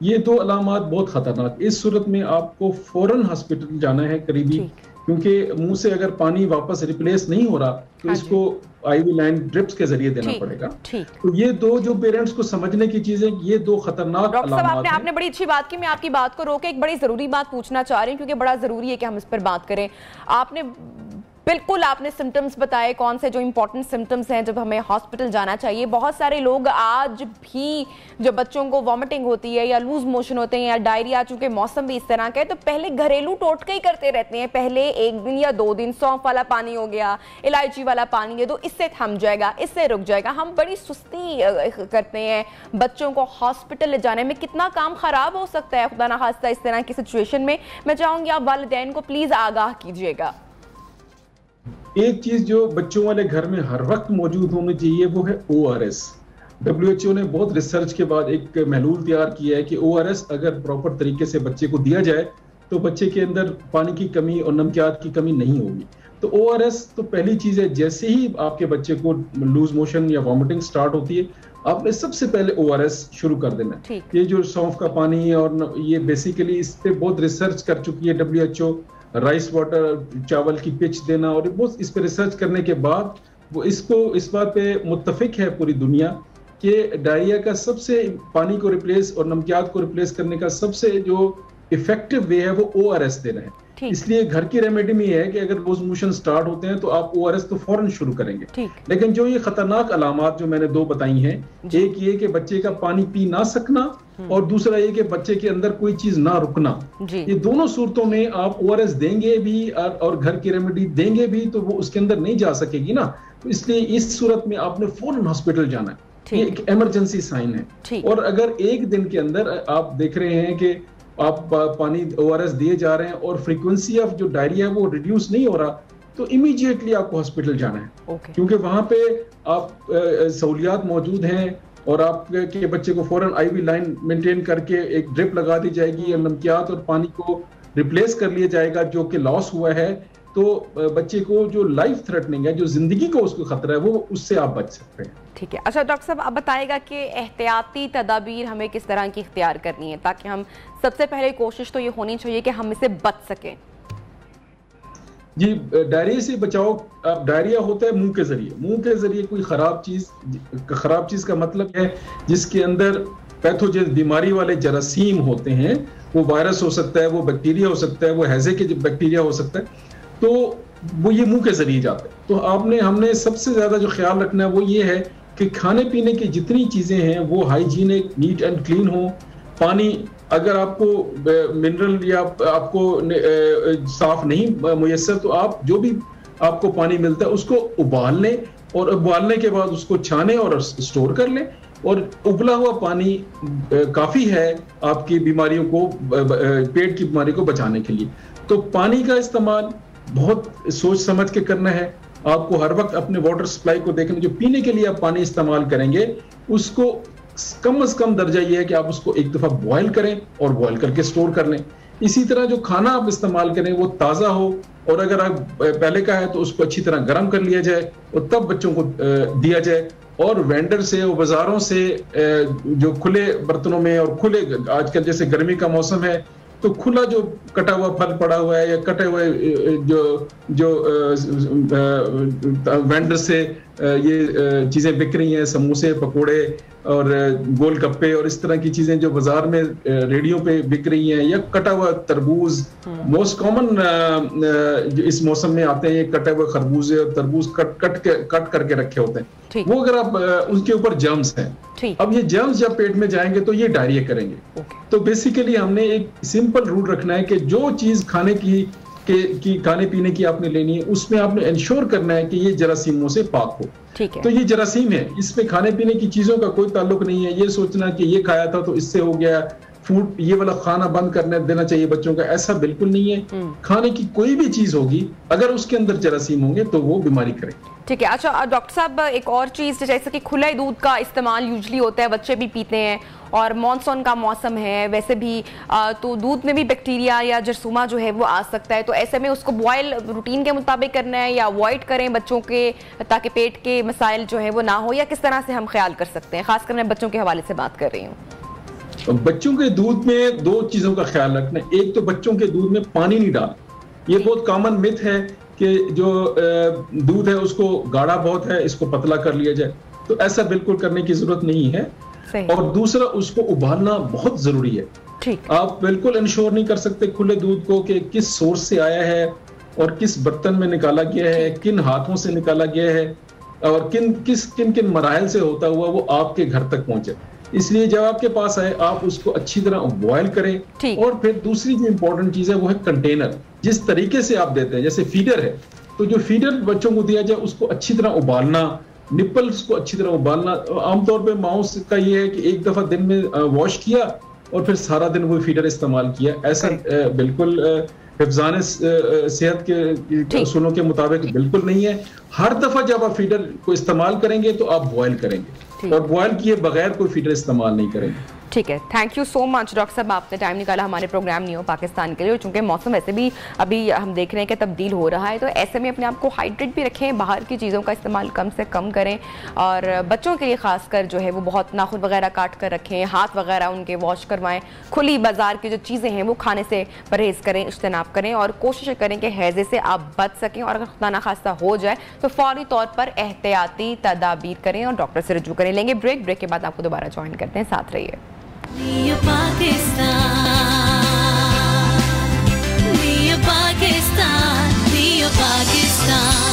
Speaker 6: ये 2 अलामत बहुत खतरनाक। इस सूरत में आपको फौरन हॉस्पिटल जाना है करीबी, क्योंकि मुंह से अगर पानी वापस रिप्लेस नहीं हो रहा तो इसको आईवी लाइन ड्रिप्स के जरिए देना पड़ेगा। तो ये 2 जो पेरेंट्स को समझने की चीजें, ये 2 खतरनाक अलामत हैं।
Speaker 1: आपने बड़ी अच्छी बात की। मैं आपकी बात को रोके एक बड़ी जरूरी बात पूछना चाह रही हूँ, क्योंकि बड़ा जरूरी है कि हम इस पर बात करें। आपने सिम्टम्स बताए, कौन से जो इंपॉर्टेंट सिम्टम्स हैं जब हमें हॉस्पिटल जाना चाहिए। बहुत सारे लोग आज भी जब बच्चों को वॉमिटिंग होती है या लूज मोशन होते हैं या डायरिया, चूंकि मौसम भी इस तरह का है, तो पहले घरेलू टोटके ही करते रहते हैं। पहले 1 दिन या 2 दिन सौंफ वाला पानी हो गया, इलायची वाला पानी दे दो, इससे थम जाएगा, इससे रुक जाएगा। हम बड़ी सुस्ती करते हैं। बच्चों को हॉस्पिटल ले जाने में कितना काम खराब हो सकता है खुदा ना खास्ता इस तरह की सिचुएशन में। मैं चाहूंगी आप वालिदैन को प्लीज आगाह कीजिएगा।
Speaker 6: एक चीज जो बच्चों वाले घर में हर वक्त मौजूद होनी चाहिए वो है ORS। WHO ने बहुत रिसर्च के बाद एक महलूल तैयार किया है कि ORS अगर प्रॉपर तरीके से बच्चे को दिया जाए तो बच्चे के अंदर पानी की कमी और नमकियात की कमी नहीं होगी। तो ORS तो पहली चीज है। जैसे ही आपके बच्चे को लूज मोशन या वॉमिटिंग स्टार्ट होती है, आपने सबसे पहले ORS शुरू कर देना। ये जो सौंफ का पानी है, और ये बेसिकली इस पे बहुत रिसर्च कर चुकी है WHO। राइस वाटर, चावल की पिच देना, और बहुत इस पे रिसर्च करने के बाद वो इस बात पे मुत्तफिक है पूरी दुनिया कि डायरिया का सबसे, पानी को रिप्लेस और नमकियात को रिप्लेस करने का सबसे जो इफेक्टिव वे है वो ORS देना है। इसलिए घर की रेमेडी में है कि अगर लूज मोशन स्टार्ट होते हैं तो आप ORS तो फौरन शुरू करेंगे। लेकिन जो ये खतरनाक अलामत जो मैंने 2 बताई हैं, एक ये कि बच्चे का पानी पी ना सकना और दूसरा ये कि बच्चे के अंदर कोई चीज ना रुकना, ये दोनों सूरतों में आप ORS देंगे भी और घर की रेमेडी देंगे भी तो वो उसके अंदर नहीं जा सकेगी ना। तो इसलिए इस सूरत में आपने फौरन हॉस्पिटल जाना है। ये एक इमरजेंसी साइन है। और अगर एक दिन के अंदर आप देख रहे हैं कि आप पानी ORS दिए जा रहे हैं और फ्रीक्वेंसी ऑफ जो डायरिया है वो रिड्यूस नहीं हो रहा, तो इमीडिएटली आपको हॉस्पिटल जाना है। क्योंकि वहां पे आप सहूलियात मौजूद हैं और आपके बच्चे को फौरन आईवी लाइन मेंटेन करके एक ड्रिप लगा दी जाएगी या नमकियात और पानी को रिप्लेस कर लिया जाएगा जो कि लॉस हुआ है। तो बच्चे को जो लाइफ थ्रेटनिंग है, जो जिंदगी को उसको खतरा है, वो उससे आप बच सकते हैं।
Speaker 1: ठीक है। अच्छा डॉक्टर साहब, आप बताएगा कि एहतियाती तदाबीर हमें किस तरह की इख्तियार करनी है ताकि हम, सबसे पहले कोशिश तो ये होनी चाहिए कि हम इससे बच सकें।
Speaker 6: जी, डायरिया से बचाओ। डायरिया होता है मुंह के जरिए कोई खराब चीज का मतलब है जिसके अंदर पैथोजन बीमारी वाले जरासीम होते हैं, वो वायरस हो सकता है, वो बैक्टीरिया हो सकता है, वो हैजे के बैक्टीरिया हो सकता है, तो वो ये मुंह के जरिए जाते हैं। तो हमने सबसे ज्यादा जो ख्याल रखना है वो ये है कि खाने पीने की जितनी चीजें हैं वो हाइजीनिक, नीट एंड क्लीन हो। पानी अगर आपको मिनरल या आपको साफ नहीं मुयस्सर, तो आप जो भी आपको पानी मिलता है उसको उबाल लें, और उबालने के बाद उसको छाने और स्टोर कर लें। और उबला हुआ पानी काफी है आपकी बीमारियों को, पेट की बीमारी को बचाने के लिए। तो पानी का इस्तेमाल बहुत सोच समझ के करना है। आपको हर वक्त अपने वाटर सप्लाई को देखना, जो पीने के लिए आप पानी इस्तेमाल करेंगे उसको कम से कम दर्जा ये है कि आप उसको एक दफा बॉयल करें और बॉयल करके स्टोर कर लें। इसी तरह जो खाना आप इस्तेमाल करें वो ताज़ा हो, और अगर आप पहले का है तो उसको अच्छी तरह गर्म कर लिया जाए और तब बच्चों को दिया जाए। और वेंडर से और बाजारों से जो खुले बर्तनों में और खुले, आजकल जैसे गर्मी का मौसम है तो खुला जो कटा हुआ फल पड़ा हुआ है या कटे हुए जो वेंडर से ये चीजें बिक रही हैं, समोसे, पकोड़े और गोलगप्पे और इस तरह की चीजें जो बाजार में रेडियो पे बिक रही हैं, या कटा हुआ तरबूज, मोस्ट कॉमन इस मौसम में आते हैं ये कटे हुए खरबूजे और तरबूज कट करके रखे होते हैं। वो अगर आप उनके ऊपर जर्म्स हैं, अब ये जर्म्स जब पेट में जाएंगे तो ये डायरिया करेंगे। तो बेसिकली हमने एक सिंपल रूल रखना है कि जो चीज खाने पीने की आपने लेनी है उसमें आपने इंश्योर करना है कि ये जरासीमों से पाक हो।
Speaker 1: ठीक है।
Speaker 6: तो ये जरासीम है, इसमें खाने पीने की चीजों का कोई ताल्लुक नहीं है। ये सोचना कि ये खाया था तो इससे हो गया, फूड ये वाला खाना बंद करने देना चाहिए बच्चों का, ऐसा बिल्कुल नहीं है। खाने की कोई भी चीज होगी अगर उसके अंदर जरासीम होंगे तो वो बीमारी करेगी।
Speaker 1: ठीक है। अच्छा डॉक्टर साहब, एक और चीज़ जैसे कि खुले दूध का इस्तेमाल यूजली होता है, बच्चे भी पीते हैं और मॉनसून का मौसम है वैसे भी, तो दूध में भी बैक्टीरिया या जरसूमा जो है वो आ सकता है। तो ऐसे में उसको बॉयल रूटीन के मुताबिक करना है या अवॉइड करें बच्चों के, ताकि पेट के मसाइल जो है वो ना हो, या किस तरह से हम ख्याल कर सकते हैं? खासकर मैं बच्चों के हवाले से बात कर रही हूँ।
Speaker 6: बच्चों के दूध में दो चीजों का ख्याल रखना है। एक तो बच्चों के दूध में पानी नहीं डाल, ये बहुत कॉमन मिथ है कि जो दूध है उसको गाढ़ा बहुत है, इसको पतला कर लिया जाए, तो ऐसा बिल्कुल करने की जरूरत नहीं है। और दूसरा, उसको उबालना बहुत जरूरी है।
Speaker 1: ठीक।
Speaker 6: आप बिल्कुल इंश्योर नहीं कर सकते खुले दूध को कि किस सोर्स से आया है और किस बर्तन में निकाला गया है, किन हाथों से निकाला गया है और किन मराहल से होता हुआ वो आपके घर तक पहुंचे। इसलिए जब आपके पास आए आप उसको अच्छी तरह बॉयल करें। और फिर दूसरी जो इंपॉर्टेंट चीज है वो है कंटेनर। जिस तरीके से आप देते हैं, जैसे फीडर है तो जो फीडर बच्चों को दिया जाए उसको अच्छी तरह उबालना, निपल्स को अच्छी तरह उबालना। आमतौर पे माओ का ये है कि एक दफा दिन में वॉश किया और फिर सारा दिन वो फीडर इस्तेमाल किया, ऐसा बिल्कुल हिफ्ज़ान सेहत के उसूलों के मुताबिक बिल्कुल नहीं है। हर दफा जब आप फीडर को इस्तेमाल करेंगे तो आप बॉयल करेंगे और बॉयल किए बगैर कोई फीडर इस्तेमाल नहीं करेंगे।
Speaker 1: ठीक है। Thank you so much doctor साहब, आपने टाइम निकाला हमारे प्रोग्राम न्यू पाकिस्तान के लिए। चूंकि मौसम वैसे भी अभी हम देख रहे हैं कि तब्दील हो रहा है, तो ऐसे में अपने आप को हाइड्रेट भी रखें, बाहर की चीज़ों का इस्तेमाल कम से कम करें, और बच्चों के लिए खासकर जो है वो बहुत नाखून वगैरह काट कर रखें, हाथ वगैरह उनके वॉश करवाएं, खुली बाजार की जो चीज़ें हैं वो खाने से परहेज़ करें, इज्तनाब करें, और कोशिश करें कि हैजे से आप बच सकें, और अगर खुदा ना खास्ता हो जाए तो फौरी तौर पर एहतियाती तदाबीर करें और डॉक्टर से रुजू करें। लेंगे ब्रेक के बाद आपको दोबारा ज्वाइन करते हैं, साथ रहिए।
Speaker 4: Dear Pakistan, dear Pakistan, dear Pakistan.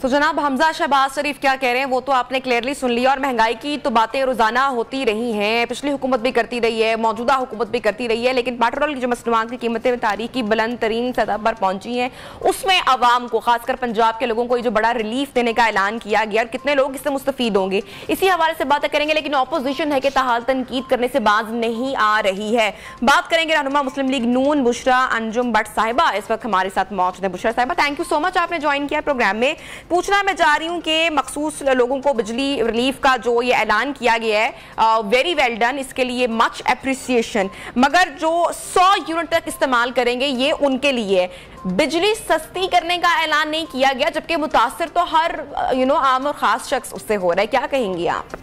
Speaker 1: तो जनाब हमजा शहबाज शरीफ क्या कह रहे हैं वो तो आपने क्लियरली सुन लिया, और महंगाई की तो बातें रोजाना होती रही हैं, पिछली हुकूमत भी करती रही है, मौजूदा हुकूमत भी करती रही है, लेकिन पेट्रोल की जो मसनूआत की कीमतें तारीख की बुलंद तरीन सतह पर पहुंची हैं, उसमें आवाम को, खासकर पंजाब के लोगों को ये जो बड़ा रिलीफ देने का ऐलान किया गया, और कितने लोग इससे मुस्तफीद होंगे, इसी हवाले से बातें करेंगे। लेकिन ऑपोजिशन है कि ताहाल तनकीद करने से बाज नहीं आ रही है। बात करेंगे रहनुमा मुस्लिम लीग नून बुशरा अंजुम भट्ट साहिबा, इस वक्त हमारे साथ मौजूद है। बुशरा साहिबा, थैंक यू सो मच, आपने ज्वाइन किया प्रोग्राम में। पूछना मैं चाह रही हूं कि मखसूस लोगों को बिजली रिलीफ का जो ये ऐलान किया गया है, वेरी वेल डन, इसके लिए मच एप्रिसिएशन, मगर जो 100 यूनिट तक इस्तेमाल करेंगे ये उनके लिए, बिजली सस्ती करने का ऐलान नहीं किया गया, जबकि मुतासर तो हर आम और खास शख्स उससे हो रहा है। क्या कहेंगी आप?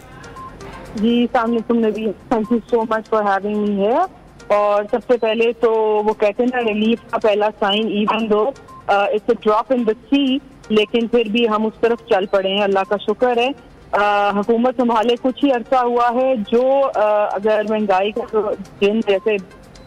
Speaker 7: जी नबी, thank you so much for having me here. और सबसे पहले तो वो कहते हैं ना, रिलीफ का पहला sign, even though it's a drop in the sea, लेकिन फिर भी हम उस तरफ चल पड़े हैं, अल्लाह का शुक्र है। हुकूमत संभाले कुछ ही अरसा हुआ है, जो अगर महंगाई का दिन जैसे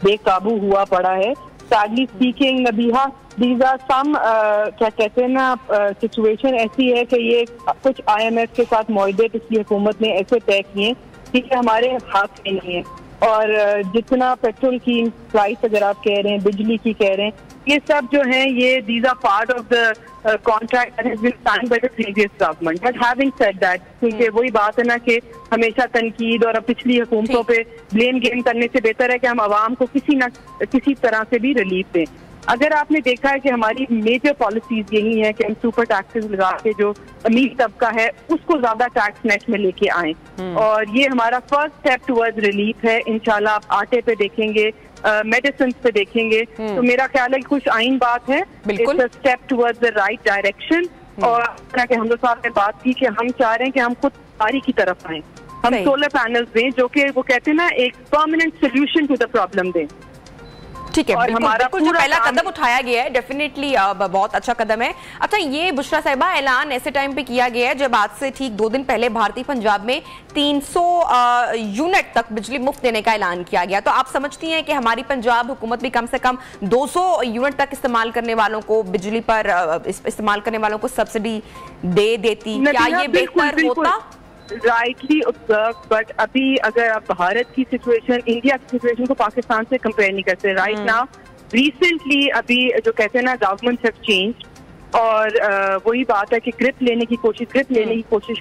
Speaker 7: बेकाबू हुआ पड़ा है, sadly speaking Nabiha, these are some क्या कहते हैं ना, सिचुएशन ऐसी है कि ये कुछ IMF के साथ मुआहदे पिछली हुकूमत ने ऐसे तय किए कि हमारे हाथ में नहीं है। और जितना पेट्रोल की प्राइस अगर आप कह रहे हैं, बिजली की कह रहे हैं, ये सब जो है ये these are part of the contract that has been signed by the previous government. But having said that, क्योंकि वही बात है ना कि हमेशा तनकीद और पिछली हुकूमतों पे ब्लेम गेम करने से बेहतर है कि हम आवाम को किसी तरह से भी रिलीफ दें। अगर आपने देखा है कि हमारी मेजर पॉलिसीज यही है कि हम सुपर टैक्सेस लगा के जो अमीर तबका है उसको ज्यादा टैक्स नेट में लेके आए, और ये हमारा फर्स्ट स्टेप टुवर्ड्स रिलीफ है। इंशाल्लाह आप आटे पे देखेंगे, मेडिसिन पे देखेंगे, तो मेरा ख्याल है कि कुछ आइन बात है, it's a step towards the right direction. और हमजा साहब ने बात की कि हम चाह रहे हैं कि हम खुद पारी की तरफ आए, हम सोलर पैनल्स दें जो कि वो कहते हैं ना एक permanent solution to the problem दें।
Speaker 1: ठीक है, और बिल्कुल जो पहला कदम उठाया गया है डेफिनेटली बहुत अच्छा कदम है। अच्छा, ये बुशरा साहिबा, ऐलान ऐसे टाइम पे किया गया है जब आज से ठीक 2 दिन पहले भारतीय पंजाब में 300 यूनिट तक बिजली मुफ्त देने का ऐलान किया गया, तो आप समझती हैं कि हमारी पंजाब हुकूमत भी कम से कम 200 यूनिट तक इस्तेमाल करने वालों को, बिजली पर इस्तेमाल करने वालों को सब्सिडी दे देती? क्या ये बेहतर होता?
Speaker 7: राइटली ऑब्जर्व, बट अभी अगर आप भारत की सिचुएशन, इंडिया की सिचुएशन को पाकिस्तान से कंपेयर नहीं करते। राइट नाउ रिसेंटली अभी जो कहते हैं ना गवर्नमेंट हैव चेंज्ड, और वही बात है कि ग्रिप लेने की कोशिश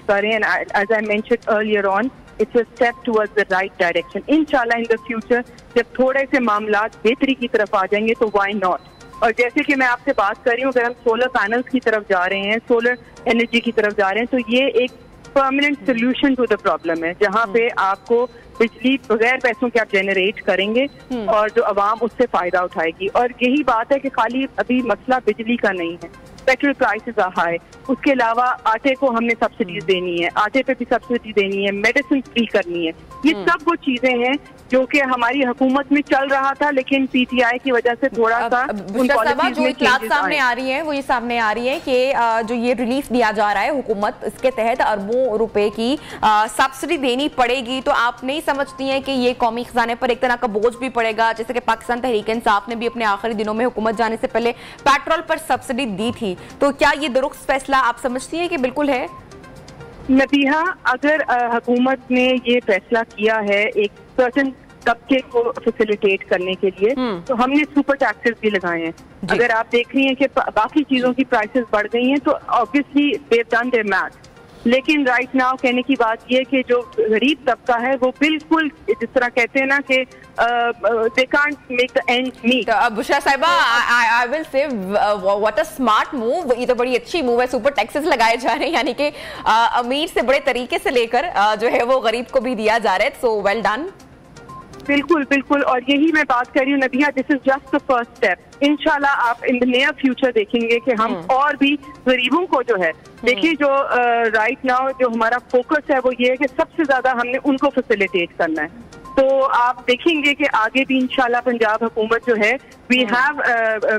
Speaker 7: कर रहे हैं। As I mentioned earlier on, it's a step towards the right direction. इंशाल्लाह इन द फ्यूचर जब थोड़े से मामला बेहतरी की तरफ आ जाएंगे तो व्हाई नॉट। और जैसे कि मैं आपसे बात कर रही हूँ, अगर हम सोलर पैनल्स की तरफ जा रहे हैं, सोलर एनर्जी की तरफ जा रहे हैं, तो ये एक permanent solution to the problem है, जहाँ पे आपको बिजली बगैर पैसों के आप जनरेट करेंगे और जो आवाम उससे फायदा उठाएगी। और यही बात है कि खाली अभी मसला बिजली का नहीं है, पेट्रोल प्राइसेस आर हाई, उसके अलावा आटे को हमने सब्सिडीज देनी है, आटे पे भी सब्सिडी देनी है, मेडिसिन फ्री करनी है। ये सब वो चीजें हैं जो कि हमारी हुकूमत में चल रहा था, लेकिन PTI की वजह से थोड़ा सा उन पॉलिसीज में चेंजेस
Speaker 1: सामने आ रही है, वो ये सामने आ रही है कि जो ये रिलीफ दिया जा रहा है हुकूमत, इसके तहत अरबों रुपए की सब्सिडी देनी पड़ेगी। तो आप नहीं समझती हैं कि ये कौमी खजाने पर एक तरह का बोझ भी पड़ेगा? जैसे कि पाकिस्तान तहरीक इंसाफ ने भी अपने आखिरी दिनों में हुकूमत जाने से पहले पेट्रोल पर सब्सिडी दी थी, तो क्या ये दुरुस्त फैसला आप समझती हैं कि बिल्कुल है?
Speaker 7: नबीहा, अगर हुकूमत ने ये फैसला किया है एक सर्टेन तबके को फैसिलिटेट करने के लिए, तो हमने सुपर टैक्सेस भी लगाए हैं। अगर आप देख रही हैं कि बाकी चीजों की प्राइसेस बढ़ गई हैं, तो obviously they have done their math. लेकिन राइट नाउ कहने की बात ये कि जो गरीब तबका है वो बिल्कुल जिस तरह कहते हैं ना कि they can't make the end meet.
Speaker 1: Bushra Sahiba, I will say what a smart move, ये तो बड़ी अच्छी मूव है। सुपर टैक्सेस लगाए जा रहे हैं, यानी कि अमीर से बड़े तरीके से लेकर जो है वो गरीब को भी दिया जा रहा है, सो वेल डन।
Speaker 7: बिल्कुल बिल्कुल, और यही मैं बात कर रही हूँ नबिया, this is just the first step. इंशाल्लाह आप इन द नियर फ्यूचर देखेंगे कि हम और भी गरीबों को जो है, देखिए जो राइट नाउ जो हमारा फोकस है वो ये है कि सबसे ज्यादा हमने उनको फैसिलिटेट करना है। तो आप देखेंगे कि आगे भी इंशाल्लाह पंजाब हुकूमत जो है we have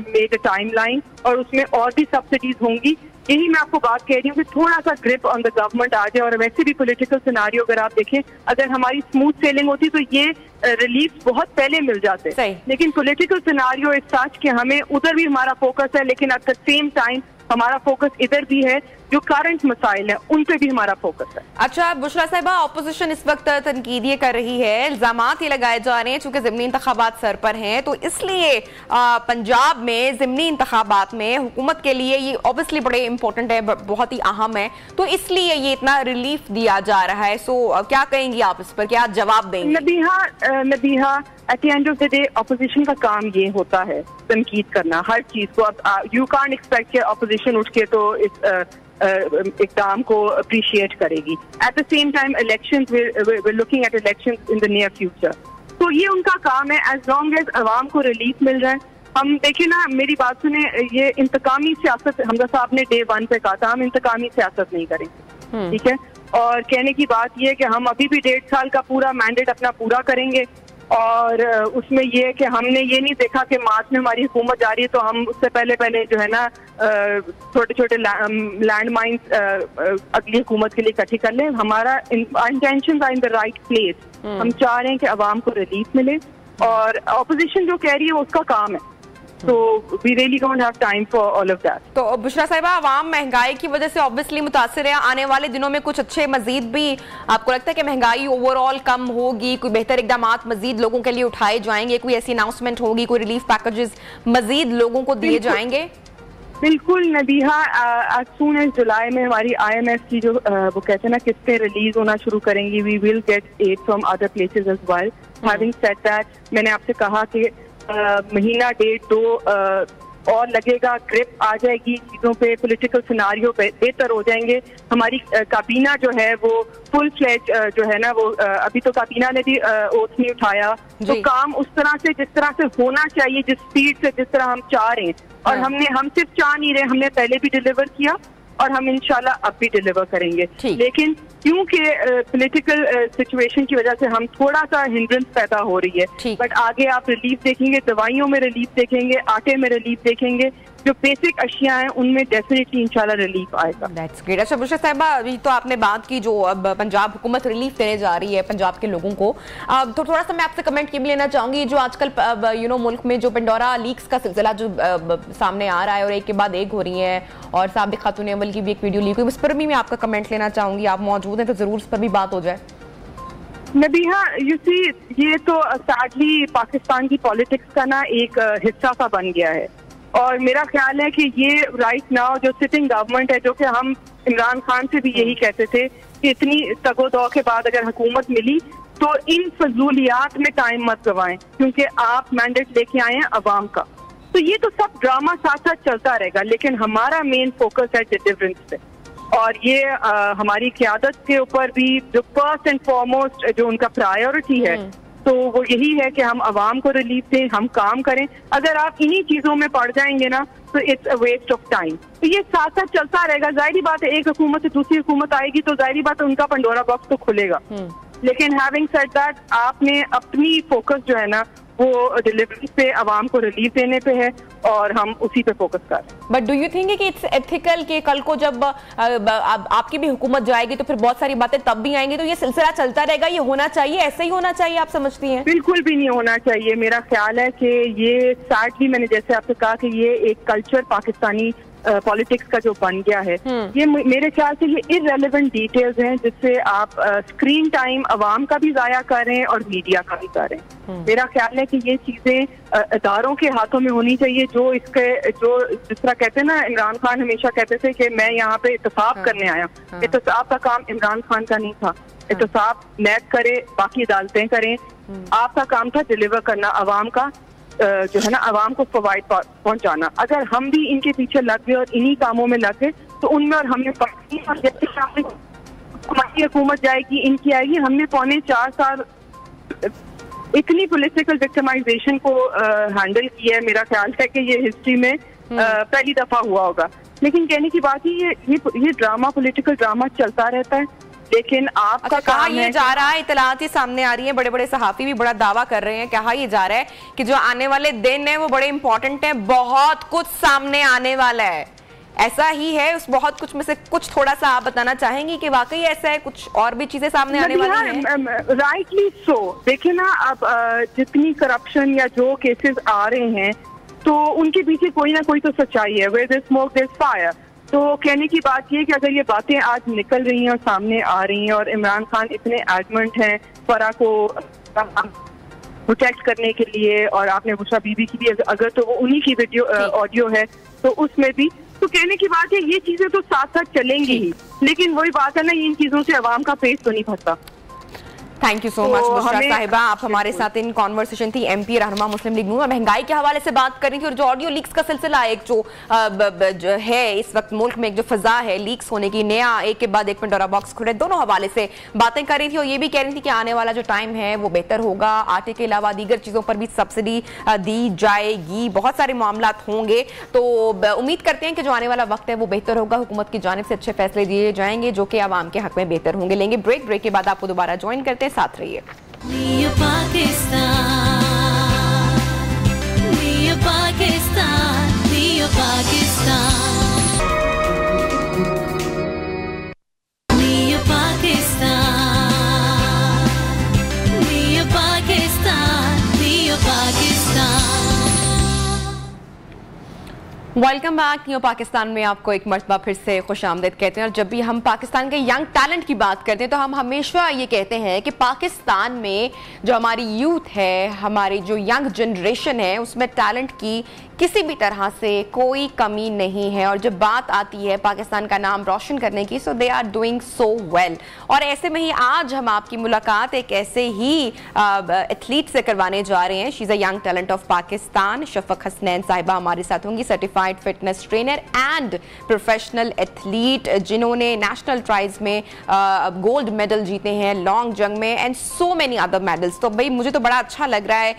Speaker 7: made a timeline, और उसमें और भी सब्सिडीज होंगी। यही मैं आपको बात कह रही हूँ कि थोड़ा सा ग्रिप ऑन द गवर्नमेंट आ जाए। और वैसे भी पॉलिटिकल सिनारियो अगर आप देखें, अगर हमारी स्मूथ सेलिंग होती तो ये रिलीफ बहुत पहले मिल जाते, लेकिन पॉलिटिकल सिनारियो इस सच कि हमें उधर भी हमारा फोकस है, लेकिन एट द सेम टाइम हमारा फोकस इधर भी है, जो करंट मसाइल है उन पे भी हमारा फोकस है।
Speaker 1: अच्छा बुशरा साहिबा, ऑपोजिशन इस वक्त तनकीद ये कर रही है, इल्जामात ये लगाए जा रहे हैं चूंकि ज़िमनी इंतखाबात सर पर हैं, तो इसलिए पंजाब में ज़िमनी इंतखाबात में हुकूमत के लिए ये ऑब्वियसली बड़े इंपॉर्टेंट है, बहुत ही अहम है, तो इसलिए ये इतना रिलीफ दिया जा रहा है। सो क्या कहेंगी आप इस पर, क्या जवाब देंगे?
Speaker 7: Nabiha, at the end of the day opposition का काम ये होता है तनकीद करना हर चीज को। अब यू कांट एक्सपेक्ट कि ऑपोजिशन उठ के तो इस इक़दाम को अप्रिशिएट करेगी। At the same time elections, we looking at elections in the near future, तो ये उनका काम है। एज लॉन्ग एज अवाम को रिलीफ मिल रहा है, हम देखिए ना, मेरी बात सुने, ये इंतकामी सियासत हमजा साहब ने डे 1 पे कहा था, हम इंतकामी सियासत नहीं करेंगे, ठीक है। और कहने की बात ये है कि हम अभी भी 1.5 साल का पूरा मैंडेट अपना पूरा करेंगे, और उसमें ये है कि हमने ये नहीं देखा कि मार्च में हमारी हुकूमत जा रही है तो हम उससे पहले जो है ना छोटे छोटे लैंड माइंस अगली हुकूमत के लिए इकट्ठी कर लें। हमारा intention are in the right place. हम चाह रहे हैं कि अवाम को रिलीफ मिले और अपोजिशन जो कह रही है वो उसका काम है। तो we really don't have time for all of that.
Speaker 1: तो बुशरा साहिबा, आवाम महंगाई की वजह से ऑब्वियसली मुतासिर है। आने वाले दिनों में कुछ अच्छे मजीद भी आपको लगता है कि महंगाई ओवरऑल कम होगी, कोई बेहतर इकदामात मजीद लोगों के लिए उठाए जाएंगे, कोई ऐसी अनाउंसमेंट होगी, कोई रिलीफ पैकेजेस मजीद लोगों को दिए जाएंगे?
Speaker 7: बिल्कुल नबीहा, आज सून एज जुलाई में हमारी IMF की जो वो कहते हैं ना किस्तें रिलीज होना शुरू करेंगी। We will get aid from other places as well. Having said that, मैंने आपसे कहा कि महीना 1.5-2 और लगेगा, ग्रिप आ जाएगी चीजों पे, पॉलिटिकल सिनारियो बेहतर हो जाएंगे। हमारी काबीना जो है वो फुल फ्लेज जो है ना वो अभी तो काबीना ने भी ओथ नहीं उठाया, तो काम उस तरह से जिस तरह से होना चाहिए, जिस स्पीड से जिस तरह हम चाह रहे हैं। और हम सिर्फ चाह नहीं रहे, हमने पहले भी डिलीवर किया और हम इंशाल्लाह अब भी डिलीवर करेंगे। लेकिन क्योंकि पॉलिटिकल सिचुएशन की वजह से हम थोड़ा सा हिंड्रेंस पैदा हो रही है, बट आगे आप रिलीफ देखेंगे, दवाइयों में रिलीफ देखेंगे, आटे में रिलीफ देखेंगे, जो बेसिक अशिया हैं उनमें डेफिनेटली इंशाल्लाह रिलीफ आएगा।
Speaker 1: That's great. अच्छा बुशरा साहिबा, अभी तो आपने बात की जो अब पंजाब हुकूमत रिलीफ देने जा रही है पंजाब के लोगों को, तो थोड़ा सा मैं आपसे कमेंट ये भी लेना चाहूंगी, जो आजकल मुल्क में जो पेंडोरा लीक्स का सिलसिला जो सामने आ रहा है और एक के बाद एक हो रही है, और साबिक खातून अव्वल की भी एक वीडियो लीक हुई, उस पर भी मैं आपका कमेंट लेना चाहूंगी। आप मौजूद हैं तो जरूर उस पर भी बात हो जाए।
Speaker 7: नबीहा, यू सी, ये तो सैडली पाकिस्तान की पॉलिटिक्स का ना एक हिस्सा सा बन गया है। और मेरा ख्याल है कि ये राइट नाउ जो सिटिंग गवर्नमेंट है, जो कि हम इमरान खान से भी यही कहते थे कि इतनी तगोदौ के बाद अगर हुकूमत मिली तो इन फजूलियात में टाइम मत गवाएं, क्योंकि आप मैंडेट लेके आए हैं अवाम का। तो ये तो सब ड्रामा साथ साथ चलता रहेगा, लेकिन हमारा मेन फोकस है डिलीवरेंस पे। और ये हमारी क़यादत के ऊपर भी जो फर्स्ट एंड फॉरमोस्ट जो उनका प्रायोरिटी है, तो वो यही है कि हम अवाम को रिलीफ दें, हम काम करें। अगर आप इन्हीं चीजों में पड़ जाएंगे ना तो it's a waste of time. तो ये साथ साथ चलता रहेगा। जाहिर बात है, एक हुकूमत से दूसरी हुकूमत आएगी तो जाहिर बात है उनका पंडोरा बॉक्स तो खुलेगा। लेकिन हैविंग सेड दैट, आपने अपनी फोकस जो है ना वो डिलीवरी पे, अवाम को रिलीफ देने पे है और हम उसी पे फोकस कर रहे हैं।
Speaker 1: बट डू यू थिंक कि इट्स एथिकल कि कल को जब आपकी भी हुकूमत जाएगी तो फिर बहुत सारी बातें तब भी आएंगी, तो ये सिलसिला चलता रहेगा? ये होना चाहिए, ऐसे ही होना चाहिए आप समझती हैं?
Speaker 7: बिल्कुल भी नहीं होना चाहिए। मेरा ख्याल है कि ये सैडली, मैंने जैसे आपसे कहा कि ये एक कल्चर पाकिस्तानी पॉलिटिक्स का जो बन गया है, ये मेरे ख्याल से ये इररेलेवेंट डिटेल्स हैं जिससे आप स्क्रीन टाइम अवाम का भी जाया कर रहे हैं और मीडिया का भी कर रहे हैं। मेरा ख्याल है कि ये चीजें इदारों के हाथों में होनी चाहिए, जो जिस तरह कहते हैं ना, इमरान खान हमेशा कहते थे कि मैं यहाँ पे इत्तेफाक करने आया। इत्तेफाक का काम इमरान खान का नहीं था। इत्तेफाक नैब करे, बाकी अदालतें करें, आपका काम था डिलीवर करना अवाम का, जो है ना अवाम को फवाइद पहुंचाना। अगर हम भी इनके पीछे लग गए और इन्हीं कामों में लग गए तो उनमें और हमने हमारी हुकूमत जाएगी, इनकी आएगी। हमने 4.25 साल इतनी पॉलिटिकल विक्टिमाइजेशन को हैंडल किया है। मेरा ख्याल है कि ये हिस्ट्री में पहली दफा हुआ होगा। लेकिन कहने की बात है, ये ड्रामा, पॉलिटिकल ड्रामा चलता रहता है। लेकिन आपका
Speaker 1: कहा ये जा रहा है, इतलात ही सामने आ रही है, बड़े बड़े सहाफी भी बड़ा दावा कर रहे हैं, कहा ये जा रहा है कि जो आने वाले दिन है वो बड़े इंपॉर्टेंट है, बहुत कुछ सामने आने वाला है। ऐसा ही है? उस बहुत कुछ में से कुछ थोड़ा सा आप बताना चाहेंगी कि वाकई ऐसा है, कुछ और भी चीजें सामने आने वाली हैं?
Speaker 7: Rightly so. देखिए ना, अब जितनी करप्शन या जो केसेस आ रहे हैं तो उनके पीछे कोई ना कोई तो सच्चाई है। Where there smoke there fire. तो कहने की बात ये कि अगर ये बातें आज निकल रही हैं और सामने आ रही हैं और इमरान खान इतने एडमेंट हैं फरा को प्रोटेक्ट करने के लिए, और आपने बुशरा बीबी की भी अगर तो वो उन्हीं की वीडियो ऑडियो है तो उसमें भी, तो कहने की बात है ये चीजें तो साथ साथ चलेंगी ही। लेकिन वही बात है ना, इन चीजों से अवाम का पेट तो नहीं भरता।
Speaker 1: Thank you so much Bushra साहिबा, आप हमारे साथ इन कॉन्वर्सेशन थी। MP रहनुमा मुस्लिम लीग नून महंगाई के हवाले से बात कर रही थी, और जो ऑडियो लीक्स का सिलसिला एक जो है इस वक्त मुल्क में एक जो फजा है लीक्स होने की, नया एक के बाद एक पंडोरा बॉक्स खुले, दोनों हवाले से बातें कर रही थी। और ये भी कह रही थी कि आने वाला जो टाइम है वो बेहतर होगा, आटे के अलावा दीगर चीज़ों पर भी सब्सिडी दी जाएगी, बहुत सारे मामलात होंगे। तो उम्मीद करते हैं कि जो आने वाला वक्त है वो बेहतर होगा, हुकूमत की जानिब से अच्छे फैसले दिए जाएंगे जो कि आवाम के हक में बेहतर होंगे। लेंगे ब्रेक के बाद आपको दोबारा ज्वाइन करते हैं, साथ रहिए।
Speaker 4: Mia Pakistan, Mia Pakistan, Mia Pakistan, Mia Pakistan, Mia Pakistan, Mia Pakistan.
Speaker 1: Welcome back. New Pakistan में आपको एक मर्तबा फिर से खुशामदीद कहते हैं। और जब भी हम पाकिस्तान के यंग टैलेंट की बात करते हैं तो हम हमेशा ये कहते हैं कि पाकिस्तान में जो हमारी यूथ है, हमारी जो यंग जनरेशन है, उसमें टैलेंट की किसी भी तरह से कोई कमी नहीं है। और जब बात आती है पाकिस्तान का नाम रोशन करने की, so they are doing so well. और ऐसे में ही आज हम आपकी मुलाकात एक ऐसे ही एथलीट से करवाने जा रहे हैं। She is a young talent of Pakistan. Shafaq Hasnain साहिबा हमारे साथ होंगी, certified fitness trainer and professional athlete, जिन्होंने नेशनल ट्राइल्स में गोल्ड मेडल जीते हैं, लॉन्ग जंग में, and so many other medals. तो भाई मुझे तो बड़ा अच्छा लग रहा है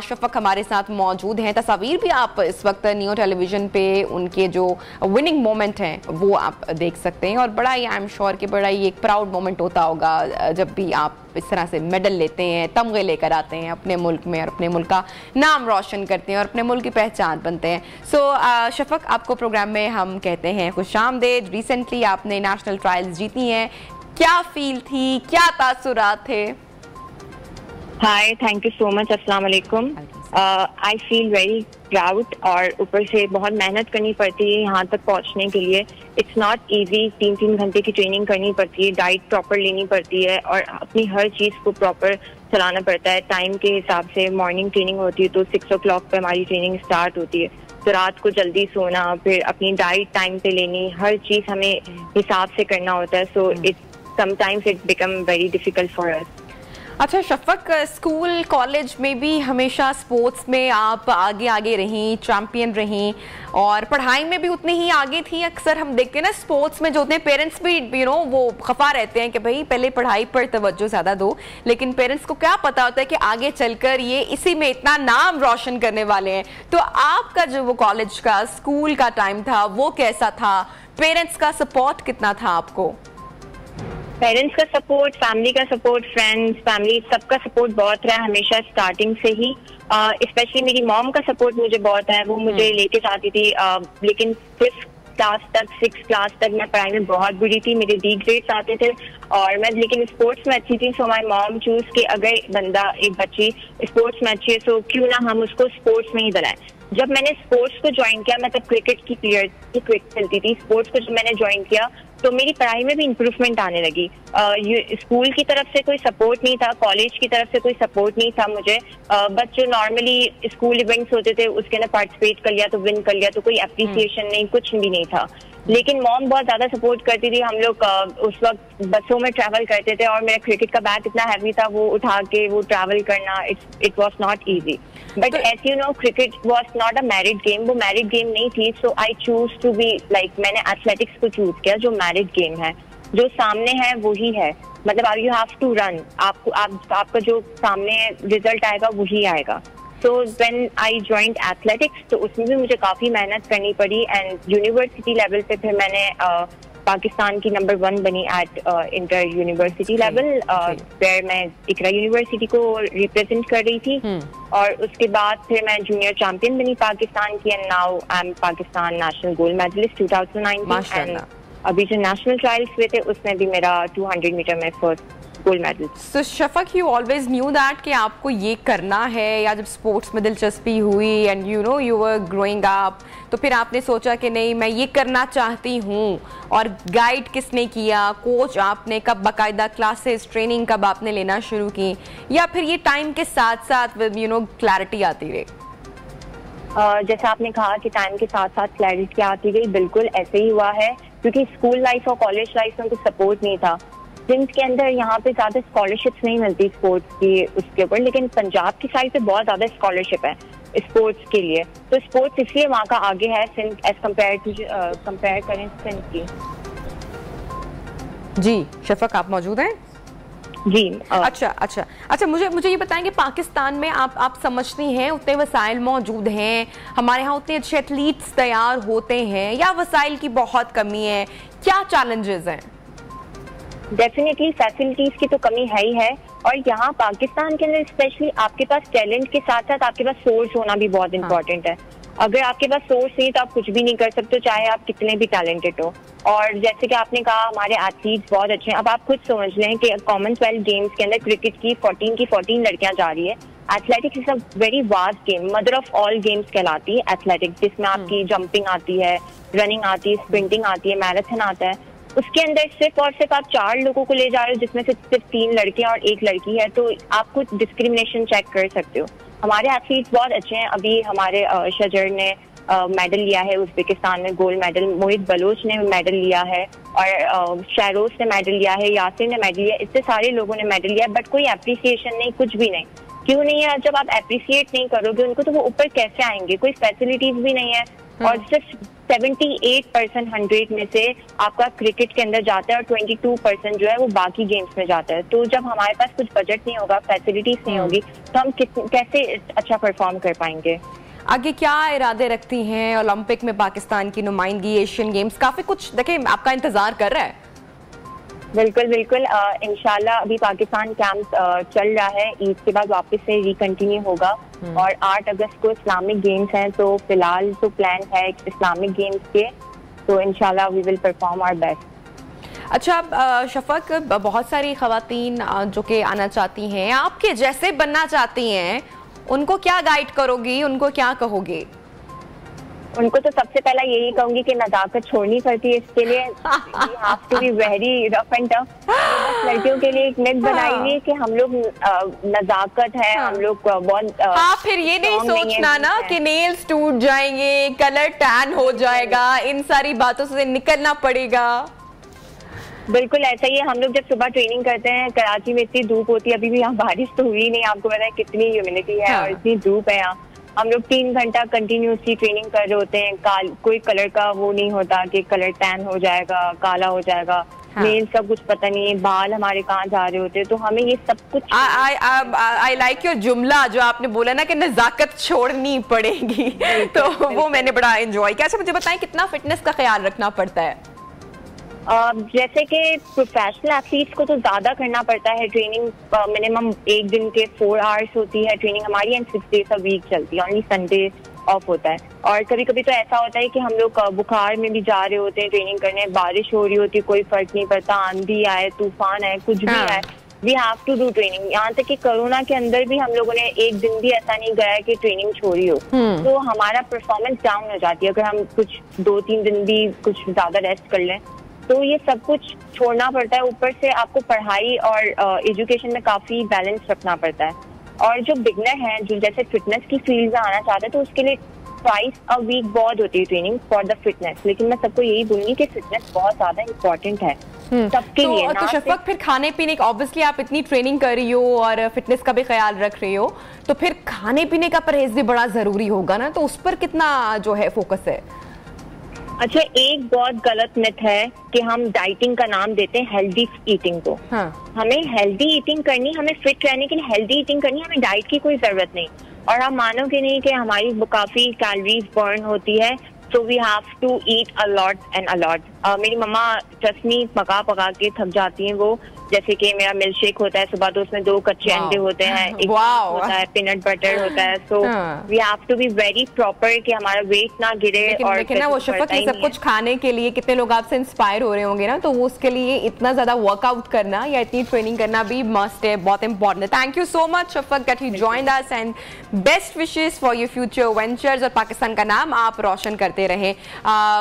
Speaker 1: शफक हमारे साथ मौजूद हैं। तस्वीर भी आप इस वक्त नियो टेलीविजन पे उनके जो विनिंग मोमेंट हैं वो आप देख सकते हैं। और बड़ा ही आई एम श्योर कि बड़ा ही एक प्राउड मोमेंट होता होगा जब भी आप इस तरह से मेडल लेते हैं, तमगे लेकर आते हैं अपने मुल्क में और अपने मुल्क का नाम रोशन करते हैं और अपने मुल्क की पहचान बनते हैं। सो शफक, आपको प्रोग्राम में हम कहते हैं खुशामदीद। रिसेंटली आपने नेशनल ट्रायल्स जीती हैं, क्या फील थी, क्या तासुरात थे?
Speaker 8: हाय, थैंक यू सो मच। अस्सलाम वालेकुम। आई फील वेरी प्राउड और ऊपर से बहुत मेहनत करनी पड़ती है यहाँ तक पहुँचने के लिए। It's not easy. 3-3 घंटे की ट्रेनिंग करनी पड़ती है, डाइट प्रॉपर लेनी पड़ती है और अपनी हर चीज़ को प्रॉपर चलाना पड़ता है। टाइम के हिसाब से मॉर्निंग ट्रेनिंग होती है तो 6 o'clock पे हमारी ट्रेनिंग स्टार्ट होती है, तो रात को जल्दी सोना, फिर अपनी डाइट टाइम पे लेनी, हर चीज़ हमें हिसाब से करना होता है। So sometimes it become very difficult for us.
Speaker 1: अच्छा शफक, स्कूल कॉलेज में भी हमेशा स्पोर्ट्स में आप आगे आगे रहीं, चैंपियन रहीं और पढ़ाई में भी उतनी ही आगे थी। अक्सर हम देखते हैं ना स्पोर्ट्स में जो होते हैं पेरेंट्स भी वो खफा रहते हैं कि भाई पहले पढ़ाई पर तवज्जो ज़्यादा दो, लेकिन पेरेंट्स को क्या पता होता है कि आगे चलकर ये इसी में इतना नाम रोशन करने वाले हैं। तो आपका जो वो कॉलेज का स्कूल का टाइम था वो कैसा था? पेरेंट्स का सपोर्ट कितना था आपको?
Speaker 8: पेरेंट्स का सपोर्ट, फैमिली का सपोर्ट, फ्रेंड्स, फैमिली, सबका सपोर्ट बहुत रहा हमेशा स्टार्टिंग से ही। स्पेशली मेरी मॉम का सपोर्ट मुझे बहुत है, वो मुझे लेके जाती थी। लेकिन 5th क्लास तक, 6th क्लास तक मैं पढ़ाई में बहुत बुरी थी, मेरे डी ग्रेड्स आते थे और मैं लेकिन स्पोर्ट्स में अच्छी थी। सो माय मॉम चूज कि अगर बंदा, एक बच्ची स्पोर्ट्स में अच्छी है तो क्यों ना हम उसको स्पोर्ट्स में ही बनाएं। जब मैंने स्पोर्ट्स को ज्वाइन किया, मैं तब क्रिकेट की प्लेयर की, क्रिकेट चलती थी। स्पोर्ट्स को जब मैंने ज्वाइन किया तो मेरी पढ़ाई में भी इम्प्रूवमेंट आने लगी। स्कूल की तरफ से कोई सपोर्ट नहीं था, कॉलेज की तरफ से कोई सपोर्ट नहीं था मुझे। बस जो नॉर्मली स्कूल इवेंट्स होते थे उसके अंदर पार्टिसिपेट कर लिया तो विन कर लिया, तो कोई अप्रिसिएशन नहीं, कुछ भी नहीं था। लेकिन मॉम बहुत ज्यादा सपोर्ट करती थी। हम लोग उस वक्त बसों में ट्रैवल करते थे और मेरा क्रिकेट का बैट इतना हैवी था, वो उठा के वो ट्रैवल करना, it was not easy. But as you know, cricket was not a married game, वो मैरिड गेम नहीं थी। So I choose to be like, मैंने एथलेटिक्स को चूज किया जो मैरिड गेम है, जो सामने है वही है। मतलब यू हैव टू रन, आपका जो सामने रिजल्ट आएगा वही आएगा। So when I joined athletics तो उसमें भी मुझे काफी मेहनत करनी पड़ी एंड यूनिवर्सिटी लेवल पे फिर मैंने पाकिस्तान की नंबर 1 बनी at inter university level, where मैं इकरा यूनिवर्सिटी को रिप्रेजेंट कर रही थी। और उसके बाद फिर मैं जूनियर चैंपियन बनी पाकिस्तान की and now I am Pakistan national gold medalist 2019 and अभी जो नेशनल ट्रायल्स हुए थे उसमें भी मेरा 200 मीटर में first gold medal.
Speaker 1: So Shafaq, you always knew that कि आपको ये करना है, या जब स्पोर्ट्स में दिलचस्पी हुई and you know you were growing up तो फिर आपने सोचा कि नहीं मैं ये करना चाहती हूँ? और गाइड किसने किया? कोच आपने कब, बाकायदा क्लासेस, ट्रेनिंग कब आपने लेना शुरू की, या फिर ये टाइम के साथ साथ यू नो क्लैरिटी आती रही?
Speaker 8: जैसा आपने कहा कि टाइम के साथ साथ क्लैरिटी आती गई, बिल्कुल ऐसे ही हुआ है। क्योंकि स्कूल लाइफ और कॉलेज लाइफ में कुछ सपोर्ट नहीं था। सिंध के अंदर यहाँ पे ज्यादा स्कॉलरशिप्स नहीं मिलती स्पोर्ट्स की उसके ऊपर, लेकिन पंजाब की साइड पे बहुत ज्यादा स्कॉलरशिप है स्पोर्ट्स के लिए। तो स्पोर्ट्स इसलिए वहाँ का आगे है सिंध एज कंपेयर करें सिंध की।
Speaker 1: जी शफक, आप मौजूद हैं?
Speaker 8: जी।
Speaker 1: अच्छा, मुझे ये बताएं कि पाकिस्तान में आप समझती हैं उतने वसाइल मौजूद हैं, हमारे यहाँ उतने अच्छे एथलीट्स तैयार होते हैं, या वसाइल की बहुत कमी है? क्या चैलेंजेस हैं?
Speaker 8: डेफिनेटली फैसिलिटीज की तो कमी है ही है। और यहाँ पाकिस्तान के अंदर स्पेशली आपके पास टैलेंट के साथ साथ आपके पास सोर्स होना भी बहुत इंपॉर्टेंट है। अगर आपके पास सोर्स नहीं तो आप कुछ भी नहीं कर सकते, चाहे आप कितने भी टैलेंटेड हो। और जैसे कि आपने कहा हमारे एथलीट्स बहुत अच्छे हैं। अब आप खुद समझ लें कि कॉमनवेल्थ गेम्स के अंदर क्रिकेट की 14 लड़कियां जा रही है। Athletics is a very vast game, mother of all games कहलाती है एथलेटिक्स, जिसमें आपकी जंपिंग आती है, रनिंग आती है, स्प्रिंटिंग आती है, मैराथन आता है। उसके अंदर सिर्फ और सिर्फ आप 4 लोगों को ले जा रहे हो, जिसमें से सिर्फ 3 लड़के और 1 लड़की है, तो आप कुछ डिस्क्रिमिनेशन चेक कर सकते हो। हमारे एथलीट्स बहुत अच्छे हैं। अभी हमारे शजर ने मेडल लिया है उज़्बेकिस्तान में, गोल्ड मेडल। मोहित बलोच ने मेडल लिया है और शहरोज ने मेडल लिया है, यासिर ने मेडल लिया, इतने सारे लोगों ने मेडल लिया, बट कोई अप्रिसिएशन नहीं, कुछ भी नहीं। क्यों नहीं है? जब आप अप्रिसिएट नहीं करोगे उनको तो वो ऊपर कैसे आएंगे? कोई फैसिलिटीज भी नहीं है। और सिर्फ 78% 100 में से आपका क्रिकेट के अंदर जाता है और 22% जो है वो बाकी गेम्स में जाता है। तो जब हमारे पास कुछ बजट नहीं होगा, फैसिलिटीज नहीं होगी, तो हम कैसे अच्छा परफॉर्म कर पाएंगे?
Speaker 1: आगे क्या इरादे रखती हैं? ओलंपिक में पाकिस्तान की नुमाइंदगी, एशियन गेम्स, काफी कुछ देखिए आपका इंतजार कर रहा है।
Speaker 8: बिल्कुल बिल्कुल, इंशाल्लाह अभी पाकिस्तान कैंप चल रहा है, ईद के बाद वापस से रिकंटिन्यू होगा। और 8 अगस्त को इस्लामिक गेम्स हैं, तो फिलहाल तो प्लान है इस्लामिक गेम्स के, तो इंशाल्लाह we will perform our best.
Speaker 1: अच्छा शफक, बहुत सारी खवातीन जो कि आना चाहती हैं, आपके जैसे बनना चाहती हैं, उनको क्या गाइड करोगी, उनको क्या कहोगे?
Speaker 8: उनको तो सबसे पहला यही कहूंगी कि नजाकत छोड़नी पड़ती है इसके लिए। You have to be very rough and tough। लड़कियों के लिए एक मिथ बनाई हुई है कि हम लोग नजाकत है, हम लोग बहुत
Speaker 1: फिर ये नहीं सोचना ना कि नेल्स टूट जाएंगे, कलर टैन हो जाएगा, इन सारी बातों से निकलना पड़ेगा।
Speaker 8: बिल्कुल ऐसा ही है। हम लोग जब सुबह ट्रेनिंग करते हैं, कराची में इतनी धूप होती है, अभी भी यहाँ बारिश तो हुई नहीं, आपको पता है कितनी ह्यूमिडिटी है और इतनी धूप है यहाँ। हम लोग 3 घंटा कंटिन्यूसली ट्रेनिंग कर रहे होते हैं। कोई कलर का वो नहीं होता कि कलर टैन हो जाएगा, काला हो जाएगा, नेल्स का कुछ पता नहीं है, बाल हमारे कहाँ जा रहे होते हैं, तो हमें ये सब कुछ
Speaker 1: आई लाइक योर जुमला जो आपने बोला ना कि नजाकत छोड़नी पड़ेगी, तो वो मैंने बड़ा एंजॉय किया। अच्छा मुझे बताएं कितना फिटनेस का ख्याल रखना पड़ता है?
Speaker 8: जैसे कि प्रोफेशनल एथलीट्स को तो ज्यादा करना पड़ता है ट्रेनिंग। मिनिमम 1 दिन के 4 आवर्स होती है ट्रेनिंग हमारी, एंड 6 डेज अ वीक चलती है, ओनली संडे ऑफ होता है। और कभी कभी तो ऐसा होता है कि हम लोग बुखार में भी जा रहे होते हैं ट्रेनिंग करने, बारिश हो रही होती है, कोई फर्क नहीं पड़ता, आंधी आए, तूफान आए, कुछ भी आए, we have to do training. यहाँ तक कि कोरोना के अंदर भी हम लोगों ने 1 दिन भी ऐसा नहीं गया कि ट्रेनिंग छोड़ी हो। तो हमारा परफॉर्मेंस डाउन हो जाती है अगर हम कुछ 2-3 दिन भी कुछ ज्यादा रेस्ट कर लें, तो ये सब कुछ छोड़ना पड़ता है। ऊपर से आपको पढ़ाई और एजुकेशन में काफी बैलेंस रखना पड़ता है। और जो बिगनर हैं, जो जैसे फिटनेस की फील्ड में आना चाहते हैं, तो उसके लिए ट्वाइस अ वीक बहुत होती है ट्रेनिंग फॉर द फिटनेस। लेकिन मैं सबको यही बोलूंगी कि फिटनेस बहुत ज्यादा इम्पोर्टेंट है सबके लिए।
Speaker 1: तो शफक फिर खाने पीने का, ऑब्वियसली आप इतनी ट्रेनिंग कर रही हो और फिटनेस का भी ख्याल रख रही हो, तो फिर खाने पीने का परहेज भी बड़ा जरूरी होगा ना, तो उस पर कितना जो है फोकस है?
Speaker 8: अच्छा, एक बहुत गलत मिथ है कि हम डाइटिंग का नाम देते हैं हेल्दी ईटिंग को। हमें हेल्दी ईटिंग करनी, हमें फिट रहने के लिए हेल्दी ईटिंग करनी, हमें डाइट की कोई जरूरत नहीं। और आप मानोगे नहीं कि हमारी काफी कैलोरीज बर्न होती है, so we have to eat a lot and a lot. मेरी मम्मा चटनी पका पका के थक जाती हैं वो। जैसे कि मेरा मिल्क शेक होता है सुबह, तो उसमें 2 कच्चे अंडे होते हैं, एक होता है पीनट बटर होता है। So we have to be very proper कि हमारा वेट ना गिरे। और
Speaker 1: लेकिन ना वो शफक, ये सब कुछ खाने के लिए कितने लोग आपसे इंस्पायर हो रहे होंगे ना, तो वो उसके लिए इतना ज्यादा वर्कआउट करना या इतनी ट्रेनिंग करना भी मस्ट है, बहुत इंपॉर्टेंट है। Thank you so much Shafaq that you joined us, and best wishes for your future ventures, और पाकिस्तान का नाम आप रोशन करते रहे।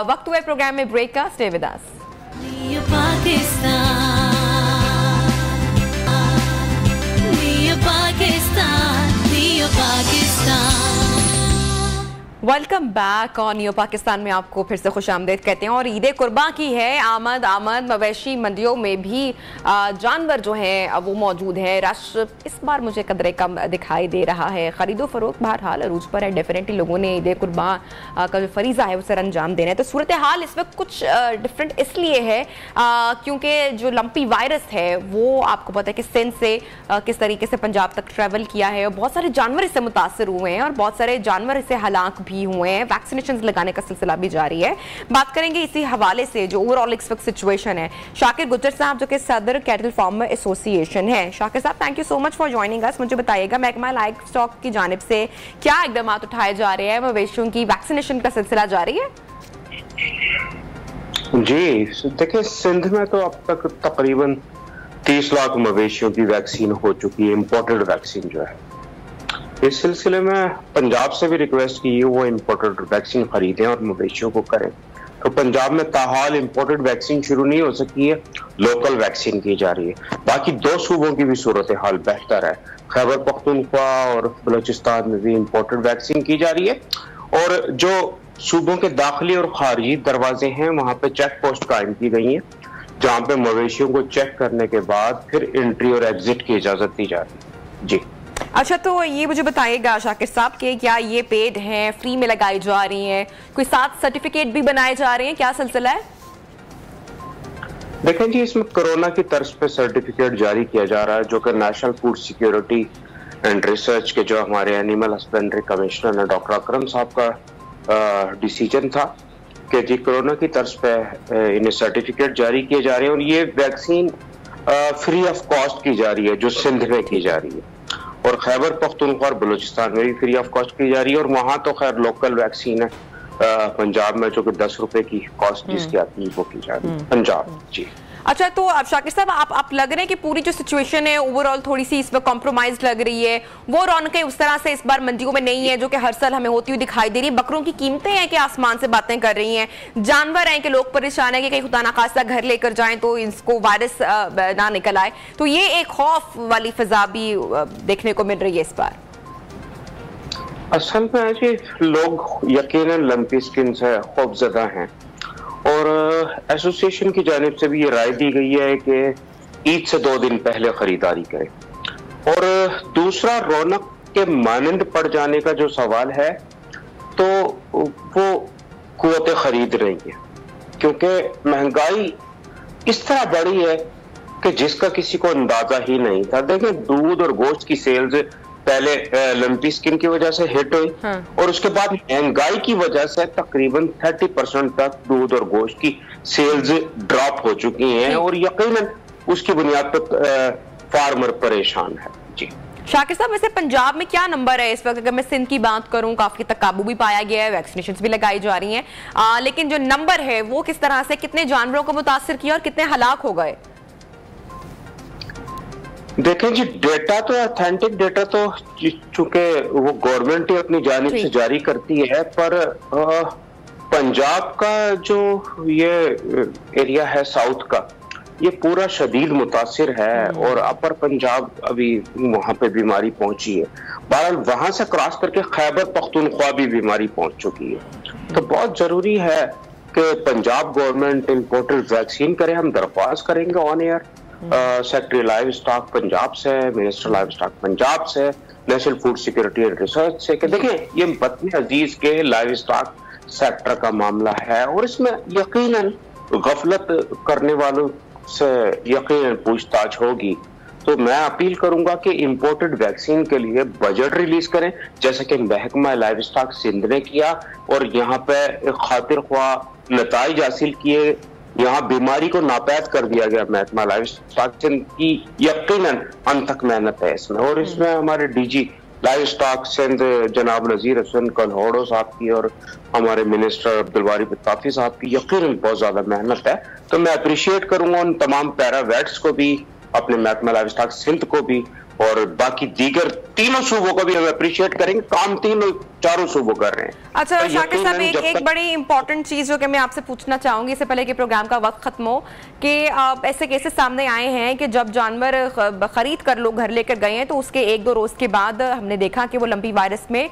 Speaker 1: वक्त हुए प्रोग्राम में ब्रेक का, stay with us. Welcome back on new Pakistan में आपको फिर से खुशामदीद कहते हैं। और ईद कुर्बा की है आमद मवेशी मंडियों में भी जानवर जो हैं वो मौजूद है। रश इस बार मुझे कदरे कम दिखाई दे रहा है। खरीदो फरोख्त बहरहाल अरूज पर है। डेफिनेटली लोगों ने ईद कुर्बा का जो फरीज़ा है उसे अंजाम देना है। तो सूरत हाल इस वक्त कुछ डिफरेंट इसलिए है क्योंकि जो लंपी वायरस है वो आपको पता है कि सिंध से किस तरीके से पंजाब तक ट्रैवल किया है, और बहुत सारे जानवर इससे मुतासर हुए हैं और बहुत सारे जानवर इससे हलाक भी हुए हैं, वैक्सीनेशन लगाने का सिलसिला भी जारी है। बात करेंगे इसी हवाले से जो ओवरऑल इस वक्त सिचुएशन है। शाकिर गुज्जर साहब जो कि सदर कैटल फार्मर एसोसिएशन है। शाकिर साहब, thank you so much for joining us. मुझे बताइएगा महकमा लाइव स्टॉक की जानिब से क्या इकदाम उठाए जा रहे हैं, मवेशियों की वैक्सीनेशन का सिलसिला जारी है?
Speaker 9: जी देखिए, सिंध में तो अब तक तकरीबन 30 लाख मवेशियों की वैक्सीन हो चुकी है, इम्पोर्टेड वैक्सीन जो है। इस सिलसिले में पंजाब से भी रिक्वेस्ट की है वो इम्पोर्टेड वैक्सीन खरीदें और मवेशियों को करें। तो पंजाब में ताहाल इम्पोर्टेड वैक्सीन शुरू नहीं हो सकी है, लोकल वैक्सीन की जा रही है। बाकी 2 सूबों की भी सूरत हाल बेहतर है, खैबर पख्तूनख्वा और बलोचिस्तान में भी इम्पोर्टेड वैक्सीन की जा रही है। और जो सूबों के दाखिली और खारजी दरवाजे हैं वहां पे चेक पोस्ट कायम की गई है, जहां पे मवेशियों को चेक करने के बाद फिर एंट्री और एग्जिट की इजाजत दी जा रही है। जी
Speaker 1: अच्छा, तो ये मुझे बताइएगा शाकिर साहब के क्या ये पेड हैं, फ्री में लगाई जा रही हैं, कोई साथ सर्टिफिकेट भी बनाए जा रहे हैं, क्या सिलसिला है?
Speaker 9: देखें जी, इसमें कोरोना की तर्ज पे सर्टिफिकेट जारी किया जा रहा है, जो कि national food security and research के जो हमारे एनिमल हस्बेंड्री कमिश्नर है डॉक्टर अकरम साहब का डिसीजन था कि जी कोरोना की तर्ज पे इन्हें सर्टिफिकेट जारी किए जा रहे हैं। और ये वैक्सीन फ्री ऑफ कॉस्ट की जा रही है, जो सिंध में की जा रही है, और खैबर पख्तूनख्वा और बलूचिस्तान में भी फ्री ऑफ कॉस्ट की जा रही है। और वहां तो खैर लोकल वैक्सीन है पंजाब में, जो कि 10 रुपए की कॉस्ट जिसकी आती है वो की जा रही है पंजाब। जी
Speaker 1: अच्छा, तो अब शाकिर साहब आप लग रहे हैं कि पूरी जो सिचुएशन है ओवरऑल थोड़ी सी इसमें कॉम्प्रोमाइज लग रही है, वो रौनकें उस तरह से इस बार मंडियों में नहीं है जो कि हर साल हमें होती हुई दिखाई दे रही है। बकरों की कीमतें हैं कि आसमान से बातें कर रही हैं, जानवर हैं कि लोग परेशान है कि कहीं खुदा ना खास्ता घर लेकर जाएं तो इसको वायरस ना निकल आए, तो ये एक खौफ वाली फिजा भी देखने को मिल रही है इस बार।
Speaker 9: असल में जी लोग यकीनन लंपी स्किन से खौफजदा हैं, और एसोसिएशन की जानिब से भी ये राय दी गई है कि ईद से 2 दिन पहले खरीदारी करें। और दूसरा, रौनक के मानंद पड़ जाने का जो सवाल है तो वो कुव्वत खरीद रही है, क्योंकि महंगाई इस तरह बढ़ी है कि जिसका किसी को अंदाजा ही नहीं था। देखें, दूध और गोश्त की सेल्स पहले लंपी स्किन की वजह से हिट हुई, और उसके बाद महंगाई की वजह से तकरीबन 30% तक दूध और गोश्त की सेल्स ड्रॉप हो चुकी हैं, और यकीनन उसकी बुनियाद पर फार्मर परेशान है। जी
Speaker 1: शाकिर साहब, वैसे पंजाब में क्या नंबर है इस वक्त? अगर मैं सिंध की बात करूं, काफी तक काबू भी पाया गया है, वैक्सीनेशन भी लगाई जा रही हैं, लेकिन जो नंबर है वो किस तरह से, कितने जानवरों को मुतासिर किया और कितने हलाक हो गए?
Speaker 9: देखें जी, डेटा तो ऑथेंटिक डेटा तो चूंकि वो गवर्नमेंट ही अपनी जानिब से जारी करती है, पर पंजाब का जो ये एरिया है साउथ का, ये पूरा शदीद मुतासिर है, और अपर पंजाब अभी वहां पे बीमारी पहुंची है। बहरहाल वहां से क्रॉस करके खैबर पख्तूनख्वा भी बीमारी पहुंच चुकी है। तो बहुत जरूरी है कि पंजाब गवर्नमेंट इम्पोर्टेड वैक्सीन करे। हम दरख्वास्त करेंगे on air secretary live stock Punjab से, मिनिस्टर लाइव स्टॉक पंजाब से, national food security and research से, कि देखें ये वतन अजीज के लाइव स्टॉक सेक्टर का मामला है, और इसमें यकीनन गफलत करने वालों से यकीनन पूछताछ होगी। तो मैं अपील करूंगा कि इंपोर्टेड वैक्सीन के लिए बजट रिलीज करें, जैसे कि महकमा लाइव स्टॉक सिंध ने किया, और यहाँ पे खातिर ख्वाह नताइज हासिल किए, यहाँ बीमारी को नापैद कर दिया गया। महकमा लाइव स्टॉक सिंध की यकीनन अनथक मेहनत है इसमें, और इसमें हमारे डीजी लाइव स्टॉक सिंध जनाब नजीर हुसैन कलहोड़ो साहब की और हमारे मिनिस्टर अब्दुलवारी बित्ताफी साहब की यकीनन बहुत ज्यादा मेहनत है। तो मैं अप्रिशिएट करूंगा उन तमाम पैरावेट्स को भी, अपने महकमा लाइव स्टॉक सिंध को भी, और बाकी दीगर तीनों सूबों को भी हम अप्रिशिएट करेंगे। काम चारों सूबों कर रहे हैं।
Speaker 1: अच्छा
Speaker 9: तो
Speaker 1: शाकिर साहब, एक बड़ी इंपॉर्टेंट चीज जो कि मैं आपसे पूछना चाहूंगी इससे पहले कि प्रोग्राम का वक्त खत्म हो, कि ऐसे केसेस सामने आए हैं कि जब जानवर खरीद कर लोग घर लेकर गए हैं तो उसके 1-2 रोज के बाद हमने देखा कि वो लंपी वायरस में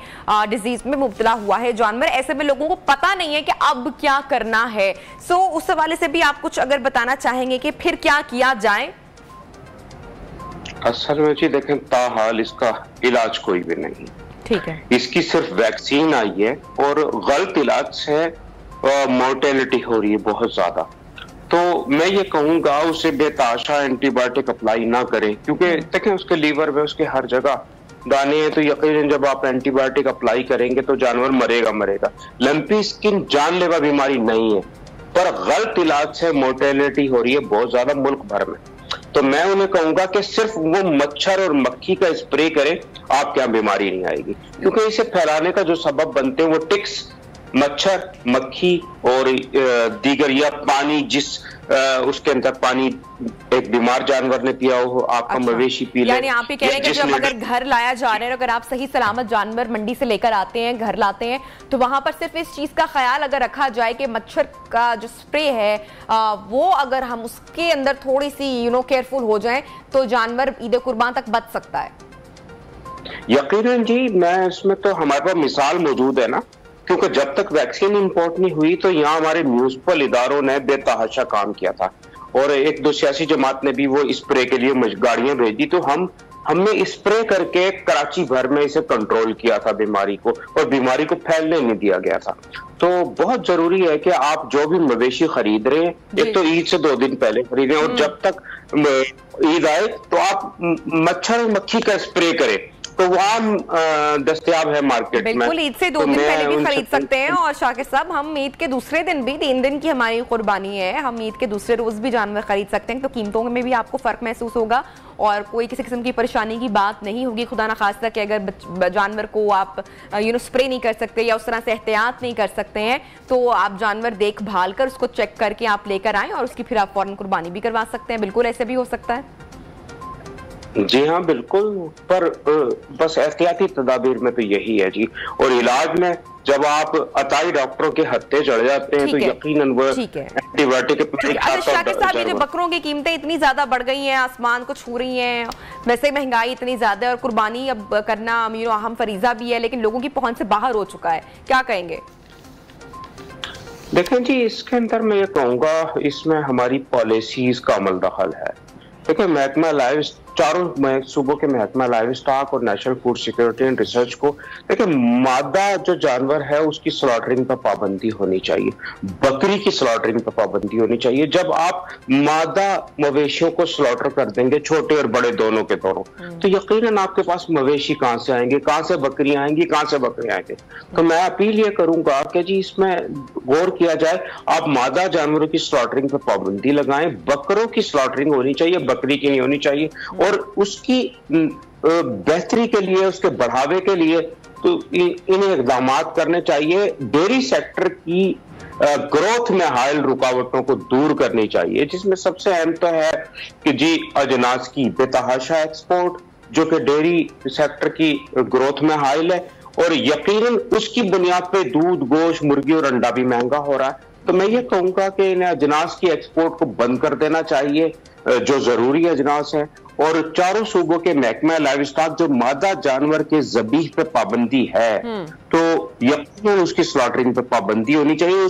Speaker 1: डिजीज में मुब्तला हुआ है जानवर। ऐसे में लोगों को पता नहीं है कि अब क्या करना है। सो उस हवाले से भी आप कुछ अगर बताना चाहेंगे कि फिर क्या किया जाए?
Speaker 9: असल में जी देखें, ताहाल इसका इलाज कोई भी नहीं,
Speaker 1: ठीक है, इसकी
Speaker 9: सिर्फ वैक्सीन आई है, और गलत इलाज से मोर्टेलिटी हो रही है बहुत ज्यादा। तो मैं ये कहूंगा उसे बेताशा एंटीबायोटिक अप्लाई ना करें, क्योंकि देखें उसके लीवर में, उसके हर जगह दाने हैं तो यकीनन जब आप एंटीबायोटिक अप्लाई करेंगे तो जानवर मरेगा। लंपी स्किन जानलेवा बीमारी नहीं है, पर गलत इलाज से मोर्टेलिटी हो रही है बहुत ज्यादा मुल्क भर में। तो मैं उन्हें कहूंगा कि सिर्फ वो मच्छर और मक्खी का स्प्रे करें, आपके यहाँ बीमारी नहीं आएगी, क्योंकि इसे फैलाने का जो सबब बनते हैं वो टिक्स, मच्छर, मक्खी और दीगर, या पानी जिस उसके अंदर पानी एक बीमार जानवर ने पिया हो, आपका मवेशी पी ले।
Speaker 1: यानी आप ये कह रहे हैं कि जब अगर घर लाया जा रहा है, अगर आप सही सलामत जानवर मंडी से लेकर आते हैं, घर लाते हैं, तो वहां पर सिर्फ इस चीज का ख्याल अगर रखा जाए कि मच्छर का जो स्प्रे है वो अगर हम उसके अंदर थोड़ी सी केयरफुल हो जाएं तो जानवर ईद कुर्बान तक बच सकता है।
Speaker 9: यकीनन जी, मैं इसमें तो हमारे पास मिसाल मौजूद है ना, क्योंकि जब तक वैक्सीन इंपोर्ट नहीं हुई तो यहाँ हमारे म्यूनिसिपल इदारों ने बेतहाशा काम किया था, और एक दो सियासी जमात ने भी वो स्प्रे के लिए गाड़ियां भेजी, तो हमने स्प्रे करके कराची भर में इसे कंट्रोल किया था बीमारी को, और बीमारी को फैलने नहीं दिया गया था। तो बहुत जरूरी है कि आप जो भी मवेशी खरीद रहे हैं, एक तो ईद से 2 दिन पहले खरीदें, और जब तक ईद आए तो आप मच्छर और मक्खी का स्प्रे करें, तो वहाँ दस्तयाब है मार्केट में।
Speaker 1: बिल्कुल, ईद से 2 दिन पहले भी खरीद सकते हैं। और शाकिर साहब, हम ईद के दूसरे दिन भी, 3 दिन की हमारी कुर्बानी है, हम ईद के दूसरे रोज भी जानवर खरीद सकते हैं, तो कीमतों में भी आपको फर्क महसूस होगा और कोई किसी किस्म की परेशानी की बात नहीं होगी। खुदा ना खास्ता कि अगर जानवर को आप स्प्रे नहीं कर सकते या उस तरह से एहतियात नहीं कर सकते हैं, तो आप जानवर देखभाल कर उसको चेक करके आप लेकर आएं और उसकी फिर आप फौरन कुर्बानी भी करवा सकते हैं। बिल्कुल ऐसे भी हो सकता है।
Speaker 9: जी हाँ बिल्कुल, पर बस एहतियाती तदाबीर में तो यही है जी। और इलाज में जब आप अताई डॉक्टरों के हत्थे चढ़ जाते हैं तो यकीनन वो एंटीबायोटिक।
Speaker 1: अच्छा शाकिर साहब, ये जो बकरों की कीमतें इतनी ज्यादा बढ़ गई हैं, आसमान को छू रही हैं, वैसे महंगाई इतनी ज्यादा है और कुर्बानी अब करना अहम फरीजा भी है, लेकिन लोगों की पहुंच से बाहर हो चुका है, क्या कहेंगे?
Speaker 9: देखें जी, इसके अंदर मैं ये कहूँगा, इसमें हमारी पॉलिसीज का अमल दखल है। देखिए, महकमा लाइव, चारों सूबों के महकमा लाइव स्टॉक और national food security and research को, देखिए मादा जो जानवर है उसकी स्लॉटरिंग पर पाबंदी होनी चाहिए, बकरी की स्लॉटरिंग पर पाबंदी होनी चाहिए। जब आप मादा मवेशियों को स्लॉटर कर देंगे, छोटे और बड़े दोनों के दोनों, तो यकीनन आपके पास मवेशी कहाँ से आएंगे, कहाँ से बकरियां आएंगी, कहाँ से बकरे आएंगे। तो मैं अपील ये करूंगा कि जी इसमें गौर किया जाए, आप मादा जानवरों की स्लॉटरिंग पर पाबंदी लगाएं, बकरों की स्लॉटरिंग होनी चाहिए, बकरी की नहीं होनी चाहिए। और उसकी बेहतरी के लिए, उसके बढ़ावे के लिए तो इन्हें इकदाम करने चाहिए। डेयरी सेक्टर की ग्रोथ में हायल रुकावटों को दूर करनी चाहिए, जिसमें सबसे अहम तो है कि जी अजनास की बेतहाशा एक्सपोर्ट, जो कि डेयरी सेक्टर की ग्रोथ में हायल है, और यकीनन उसकी बुनियाद पे दूध, गोश्त, मुर्गी और अंडा भी महंगा हो रहा है। तो मैं ये कहूंगा कि इन्हें अजनास की एक्सपोर्ट को बंद कर देना चाहिए, जो जरूरी अजनास है। और चारों सूबों के महकमा लाइव स्टॉक जो मादा जानवर के ज़बीह पे पाबंदी है, तो यकीनन उसकी स्लॉटरिंग पे पाबंदी होनी चाहिए,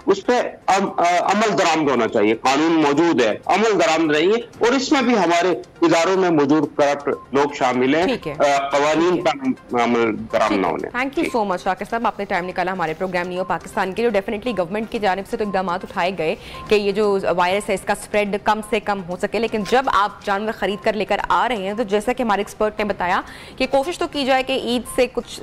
Speaker 9: उस पे अमल दरामद होना चाहिए। कानून मौजूद है, अमल दरामद नहीं है, और इसमें भी हमारे इदारों में मौजूद करप्ट लोग शामिल हैं, कवानीन पर अमल दरामद होने।
Speaker 1: Thank you so much Shakir साहब, आपने टाइम निकाला हमारे प्रोग्राम नियो पाकिस्तान के लिए। डेफिनेटली गवर्नमेंट की जानिब से तो इकदाम उठाए गए कि ये जो वायरस है इसका स्प्रेड कम से कम हो सके, लेकिन जब आप जानवर खरीद कर लेकर आ रहे हैं तो जैसा कि हमारे एक्सपर्ट ने बताया कि कोशिश तो की जाए कि ईद से कुछ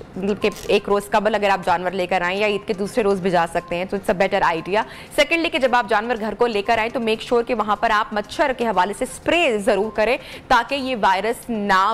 Speaker 1: एक रोज कबल अगर आप जानवर लेकर आएं या ईद के दूसरे रोज भी जा सकते हैं, तो it's a better idea. Secondly कि जब आप जानवर घर को लेकर आएं तो मेक श्योर कि वहां पर आप मच्छर के हवाले से स्प्रे जरूर करें ताकि ये वायरस ना